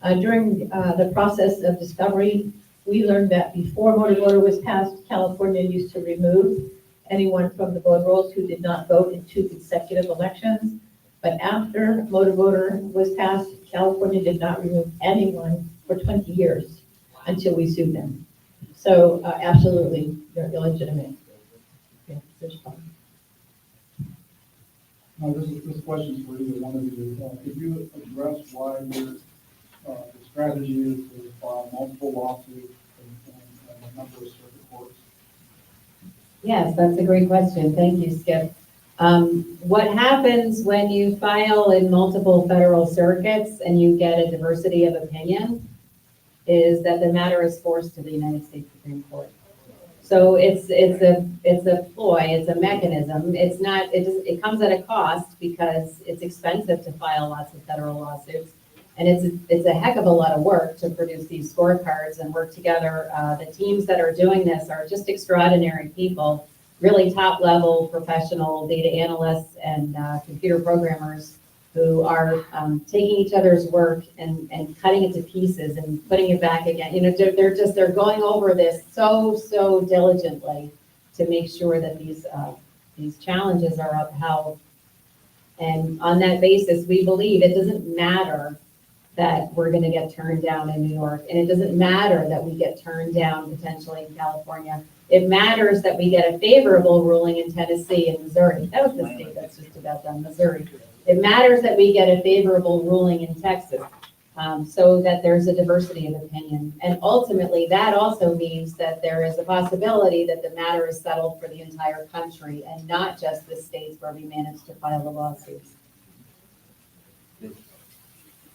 During the process of discovery, we learned that before motor voter was passed, California used to remove anyone from the voter rolls who did not vote in 2 consecutive elections. But after motor voter was passed, California did not remove anyone for 20 years until we sued them. So absolutely, they're illegitimate. Yeah, there's fun. Now, this question is for either one of you. Could you address why your the strategy is to file multiple lawsuits and a number of circuit courts? Yes, that's a great question. Thank you, Skip. What happens when you file in multiple federal circuits and you get a diversity of opinion is that the matter is forced to the United States Supreme Court. So it's a ploy, it's a mechanism. It comes at a cost because it's expensive to file lots of federal lawsuits. And it's a heck of a lot of work to produce these scorecards and work together. The teams that are doing this are just extraordinary people, really top-level professional data analysts and computer programmers who are taking each other's work and cutting it to pieces and putting it back again. You know, they're going over this so diligently to make sure that these challenges are upheld. And on that basis, we believe it doesn't matter that we're going to get turned down in New York, and it doesn't matter that we get turned down potentially in California. It matters that we get a favorable ruling in Tennessee and Missouri. That was the state that's just about done, Missouri. It matters that we get a favorable ruling in Texas, so that there's a diversity of opinion. And ultimately, that also means that there is a possibility that the matter is settled for the entire country and not just the states where we managed to file the lawsuits.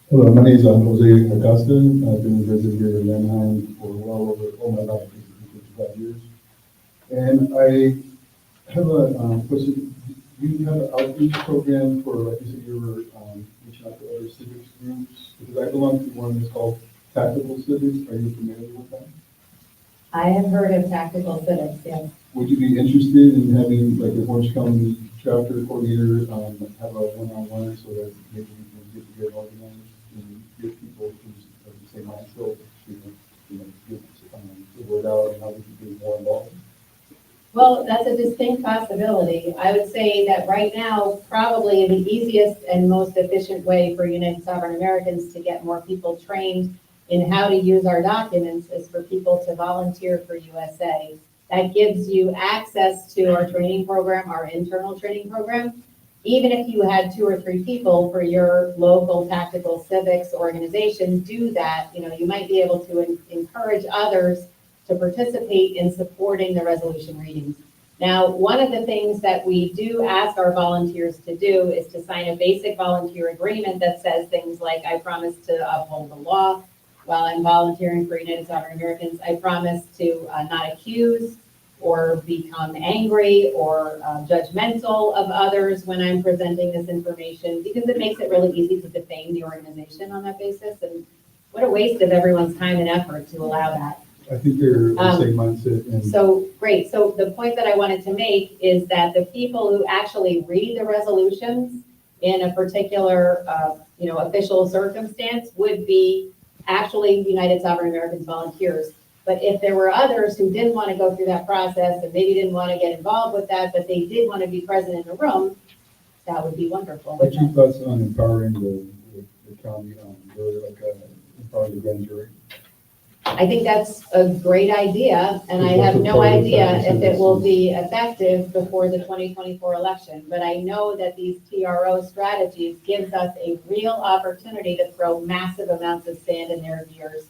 Hello, my name is Jose Acosta. I've been a resident here in Anaheim for well over all my life, 55 years. And I have a question. Do you have an outreach program for, like you said, you were reaching out to other civics groups? Because I belong to one that's called Tactical Civics. Are you familiar with that? I have heard of tactical civics, yes. Would you be interested in having like the Orange County chapter coordinator have a one-on-one so that maybe we can get together organized and get people who's of the same mindset to get the word out and how we can get more involved? Well, that's a distinct possibility. I would say that right now, probably the easiest and most efficient way for United Sovereign Americans to get more people trained in how to use our documents is for people to volunteer for USA. That gives you access to our training program, our internal training program. Even if you had 2 or 3 people for your local tactical civics organization, do that. You might be able to encourage others to participate in supporting the resolution readings. Now, one of the things that we do ask our volunteers to do is to sign a basic volunteer agreement that says things like, I promise to uphold the law while I'm volunteering for United Sovereign Americans. I promise to not accuse or become angry or judgmental of others when I'm presenting this information, because it makes it really easy to defame the organization on that basis. And what a waste of everyone's time and effort to allow that. I think they're the same mindset. And So, great. So the point that I wanted to make is that the people who actually read the resolutions in a particular, official circumstance would be actually United Sovereign Americans volunteers. But if there were others who didn't want to go through that process and maybe didn't want to get involved with that, but they did want to be present in the room, that would be wonderful. what's your thoughts on empowering the county, really like empowering the grand jury? I think that's a great idea, and I have no idea if it will be effective before the 2024 election. But I know that these TRO strategies gives us a real opportunity to throw massive amounts of sand in their gears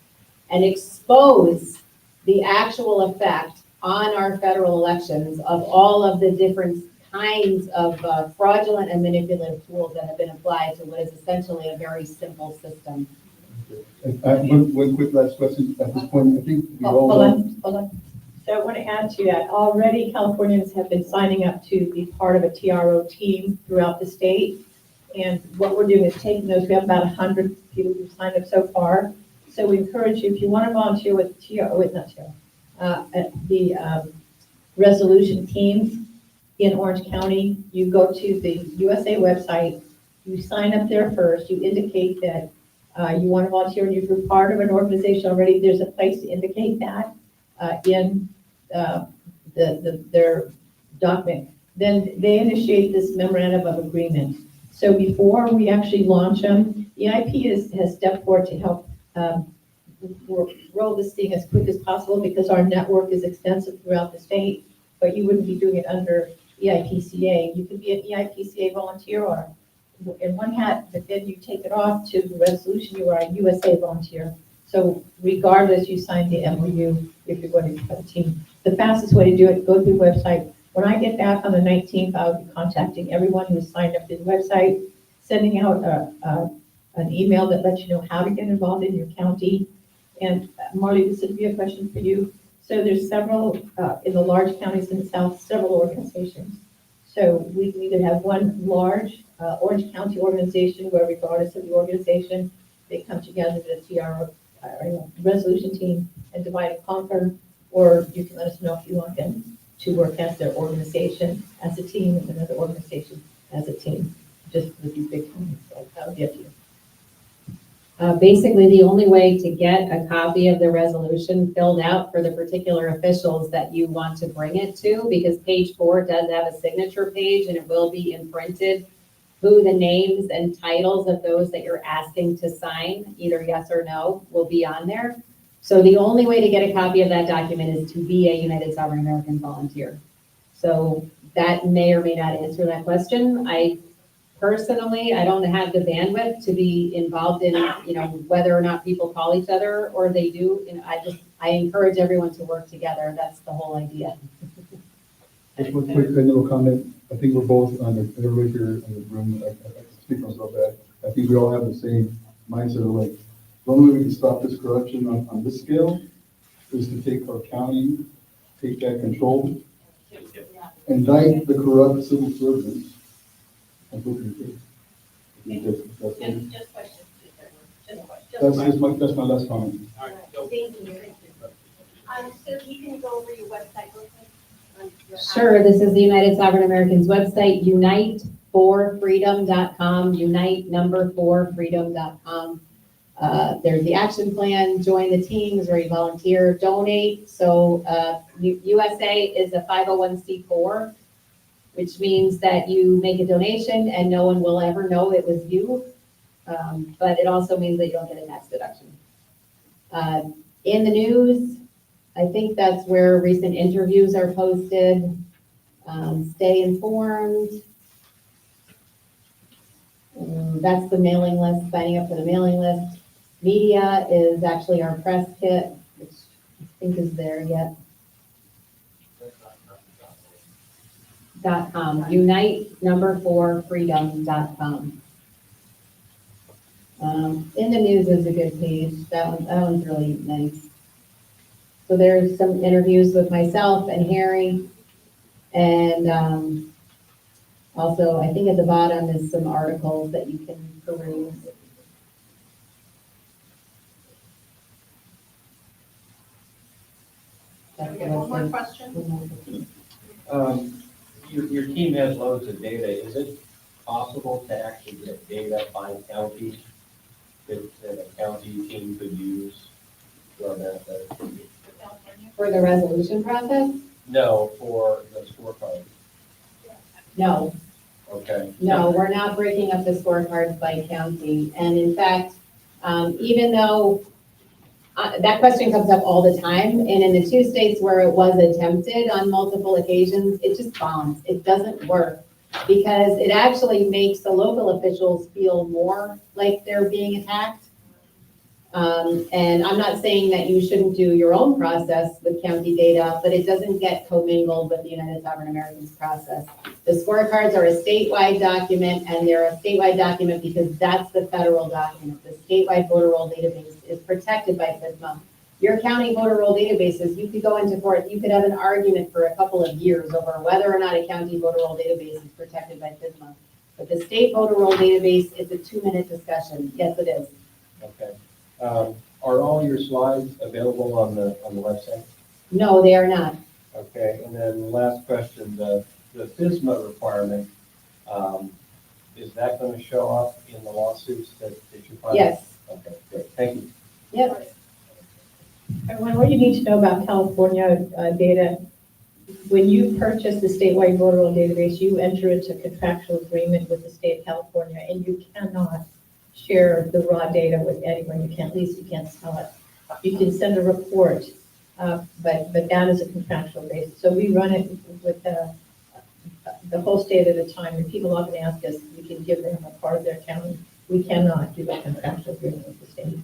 and expose the actual effect on our federal elections of all of the different kinds of fraudulent and manipulative tools that have been applied to what is essentially a very simple system. One quick last question. At this point, I think we all Hold on. So I want to add to that. Already Californians have been signing up to be part of a TRO team throughout the state. And what we're doing is taking those, we have about 100 people who've signed up so far. So we encourage you, if you want to volunteer with the resolution teams in Orange County, you go to the USA website, you sign up there first, you indicate that you want to volunteer and you're part of an organization already. There's a place to indicate that in their document. Then they initiate this memorandum of agreement. So before we actually launch them, EIP has stepped forward to help roll this thing as quick as possible because our network is extensive throughout the state, but you wouldn't be doing it under EIPCA. You could be an EIPCA volunteer or in one hat, but then you take it off to the resolution, you are a USA volunteer. So regardless, you sign the MOU if you're going to be a team. The fastest way to do it, go through the website. When I get back on the 19th, I'll be contacting everyone who's signed up to the website, sending out an email that lets you know how to get involved in your county. And Marly, this would be a question for you. So there's several, in the large counties in the South, several organizations. So we can either have one large Orange County organization where regardless of the organization, they come together to the TRO resolution team and divide and conquer, or you can let us know if you want them to work as their organization as a team and another organization as a team, just with these big counties. So that would be up to you. Basically, the only way to get a copy of the resolution filled out for the particular officials that you want to bring it to, because page 4 does have a signature page and it will be imprinted, who the names and titles of those that you're asking to sign, either yes or no, will be on there. So the only way to get a copy of that document is to be a United Sovereign American volunteer. So that may or may not answer that question. Personally, I don't have the bandwidth to be involved in, whether or not people call each other or they do. I encourage everyone to work together. That's the whole idea. Just one quick little comment. I think we're both everybody here in the room. I speak for myself that I think we all have the same mindset of like, the only way we can stop this corruption on this scale is to take our county, take that control, indict the corrupt civil servants, and put them in jail. Just questions, please, everyone. That's my last comment. Thank you. So you can go over your website real quick? Sure, this is the United Sovereign Americans website, unite4freedom.com, unite4freedom.com. There's the action plan, join the teams, where you volunteer, donate. So USA is a 501c4, which means that you make a donation and no one will ever know it was you. But it also means that you don't get a tax deduction. In the news, I think that's where recent interviews are posted. Stay informed. That's the mailing list, signing up for the mailing list. Media is actually our press kit, which I think is there yet. .com, unite4freedom.com. In the news is a good page. That one's really nice. So there's some interviews with myself and Harry, and also I think at the bottom is some articles that you can peruse. Okay, one more question. Your team has loads of data. Is it possible to actually get data by county that a county team could use for that? For the resolution process? No, for the scorecard. No. Okay. No, we're not breaking up the scorecards by county. And in fact, even though that question comes up all the time, and in the 2 states where it was attempted on multiple occasions, it just bombs. It doesn't work because it actually makes the local officials feel more like they're being attacked. And I'm not saying that you shouldn't do your own process with county data, but it doesn't get commingled with the United Sovereign Americans process. The scorecards are a statewide document, and they're a statewide document because that's the federal document. The statewide voter roll database is protected by FISMA. Your county voter roll databases, you could go into court, you could have an argument for a couple of years over whether or not a county voter roll database is protected by FISMA. But the state voter roll database is a 2-minute discussion. Yes, it is. Okay. Are all your slides available on the website? No, they are not. Okay, and then the last question, the FISMA requirement, is that going to show up in the lawsuits that you file? Yes. Okay, great, thank you. Yep. Everyone, what you need to know about California data, when you purchase the statewide voter roll database, you enter into a contractual agreement with the state of California, and you cannot share the raw data with anyone. You can't lease, you can't sell it. You can send a report, but that is a contractual basis. So we run it with the whole state at a time. And people often ask us, we can give them a part of their county. We cannot do that contractual agreement with the state.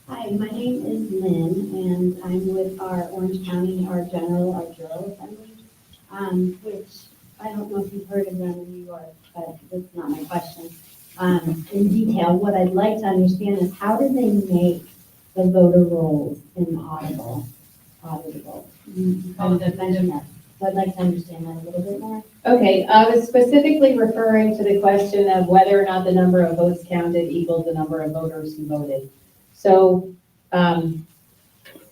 Hi, my name is Lynn, and I'm with our Orange County, our General Assembly, which I don't know if you've heard of them in New York, but that's not my question. In detail, what I'd like to understand is how do they make the voter rolls auditable? You kind of mentioned that. So I'd like to understand that a little bit more. Okay, I was specifically referring to the question of whether or not the number of votes counted equals the number of voters who voted. So,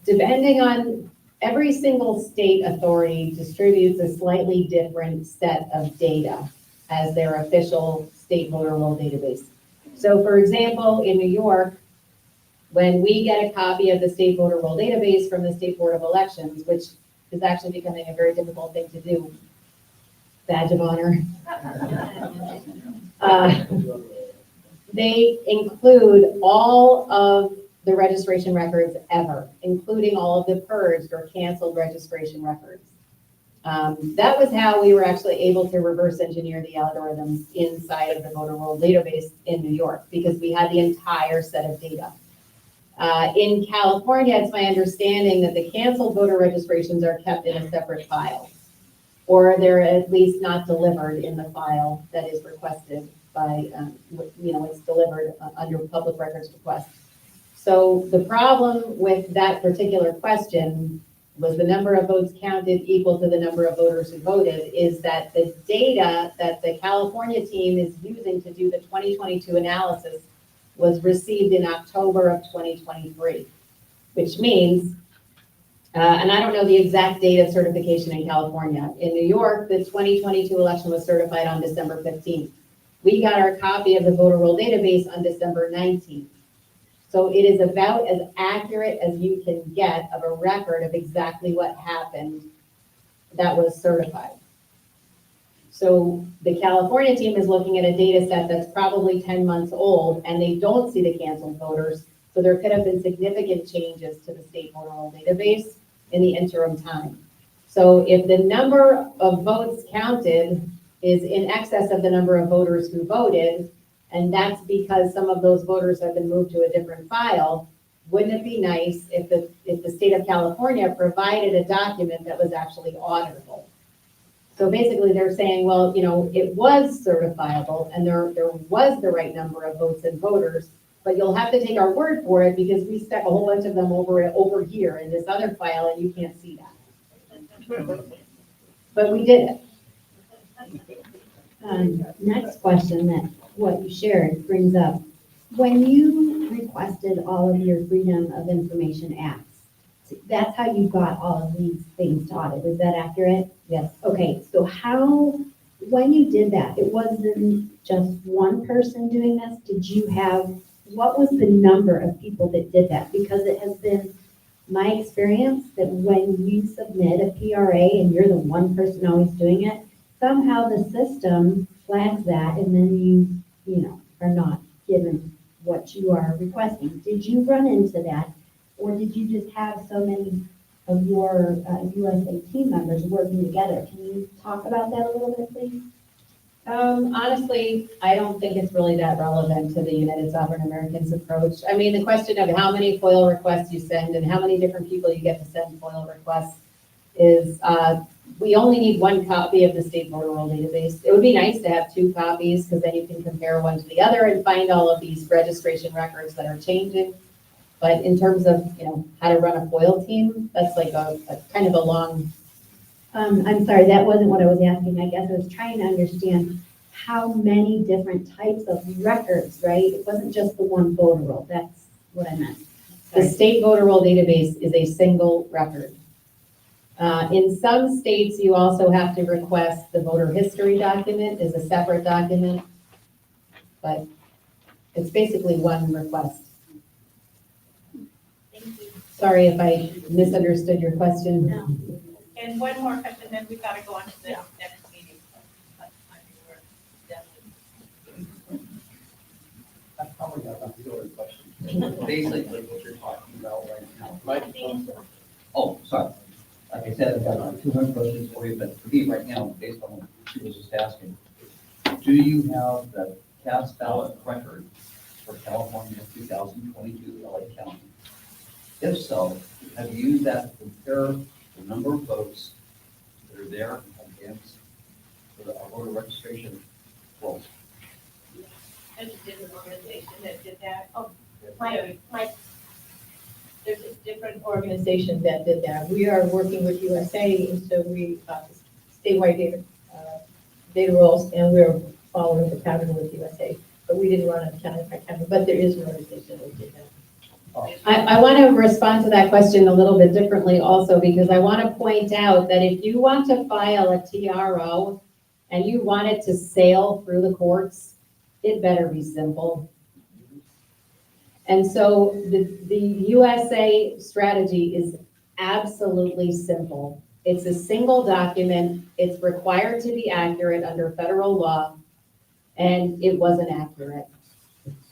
depending on every single state authority distributes a slightly different set of data as their official state voter roll database. So for example, in New York, when we get a copy of the state voter roll database from the State Board of Elections, which is actually becoming a very difficult thing to do, badge of honor, they include all of the registration records ever, including all of the purged or canceled registration records. That was how we were actually able to reverse engineer the algorithms inside of the voter roll database in New York, because we had the entire set of data. In California, it's my understanding that the canceled voter registrations are kept in a separate file. or they're at least not delivered in the file that is requested by, it's delivered under public records request. So the problem with that particular question was the number of votes counted equal to the number of voters who voted, is that the data that the California team is using to do the 2022 analysis was received in October of 2023, which means, and I don't know the exact date of certification in California. In New York, the 2022 election was certified on December 15th. We got our copy of the voter roll database on December 19th. So it is about as accurate as you can get of a record of exactly what happened that was certified. So the California team is looking at a data set that's probably 10 months old, and they don't see the canceled voters. So there could have been significant changes to the state voter roll database in the interim time. So if the number of votes counted is in excess of the number of voters who voted, and that's because some of those voters have been moved to a different file, wouldn't it be nice if the state of California provided a document that was actually auditable? So basically they're saying, well, it was certifiable and there was the right number of votes and voters, but you'll have to take our word for it because we stuck a whole bunch of them over here in this other file and you can't see that. But we did it. Next question that what you shared brings up. When you requested all of your Freedom of Information acts, that's how you got all of these things to audit. Is that accurate? Yes. Okay, so when you did that, it wasn't just one person doing this? What was the number of people that did that? Because it has been my experience that when you submit a PRA and you're the one person always doing it, somehow the system flags that and then you are not given what you are requesting. Did you run into that? Or did you just have so many of your USA team members working together? Can you talk about that a little bit, please? Honestly, I don't think it's really that relevant to the United Sovereign Americans approach. I mean, the question of how many FOIL requests you send and how many different people you get to send FOIL requests is, we only need one copy of the state voter roll database. It would be nice to have two copies because then you can compare one to the other and find all of these registration records that are changing. But in terms of, how to run a FOIL team, that's like a kind of a long. I'm sorry, that wasn't what I was asking. I guess I was trying to understand how many different types of records, right? It wasn't just the one voter roll. That's what I meant. The state voter roll database is a single record. In some states, you also have to request the voter history document is a separate document, but it's basically one request. Thank you. Sorry if I misunderstood your question. No. And one more question, then we've got to go on to the next meeting. That's probably not a filler question. Basically, what you're talking about right now. Oh, sorry. Like I said, I've got 200 questions for you, but for me right now, based on what she was just asking, do you have the cast ballot record for California 2022 LA County? If so, have you used that to compare the number of votes that are there against the voter registration rolls? There's a different organization that did that. Oh, There's a different organization that did that. We are working with USA, and so we, statewide data rolls, and we're following the pattern with USA. But we didn't run a county by county, but there is an organization that did that. I want to respond to that question a little bit differently also, because I want to point out that if you want to file a TRO and you want it to sail through the courts, it better be simple. And so the USA strategy is absolutely simple. It's a single document. It's required to be accurate under federal law, and it wasn't accurate.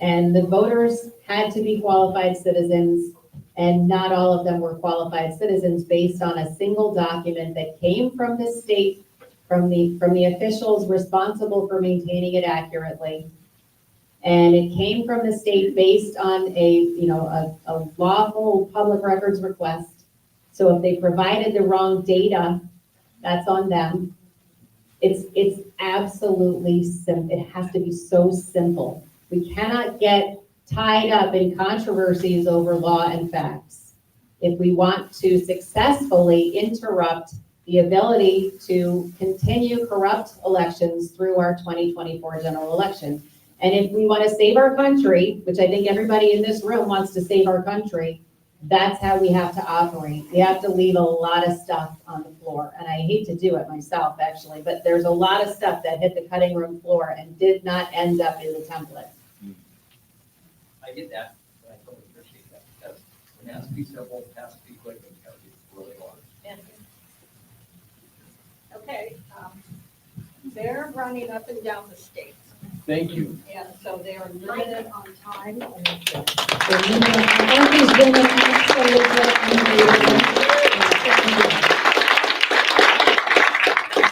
And the voters had to be qualified citizens, and not all of them were qualified citizens based on a single document that came from the state, from the officials responsible for maintaining it accurately. And it came from the state based on a lawful public records request. So if they provided the wrong data, that's on them. It's absolutely simple. It has to be so simple. We cannot get tied up in controversies over law and facts. If we want to successfully interrupt the ability to continue corrupt elections through our 2024 general election. And if we want to save our country, which I think everybody in this room wants to save our country, that's how we have to operate. We have to leave a lot of stuff on the floor. And I hate to do it myself, actually, but there's a lot of stuff that hit the cutting room floor and did not end up in the template. I get that, and I totally appreciate that, because it has to be simple, it has to be quick, and it has to be really large. Okay, they're running up and down the state. Thank you. And so they are limited on time. Aren't these women absolutely amazing?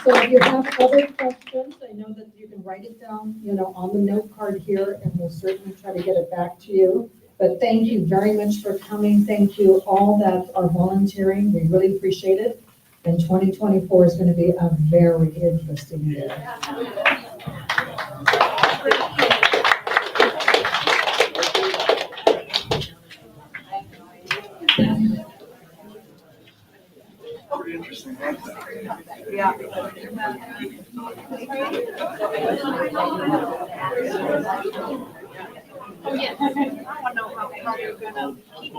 So if you have other questions, I know that you can write it down, on the note card here, and we'll certainly try to get it back to you. But thank you very much for coming. Thank you all that are volunteering. We really appreciate it. And 2024 is going to be a very interesting year. Pretty interesting, right? Yeah. Oh, yes. I want to know how you're going to keep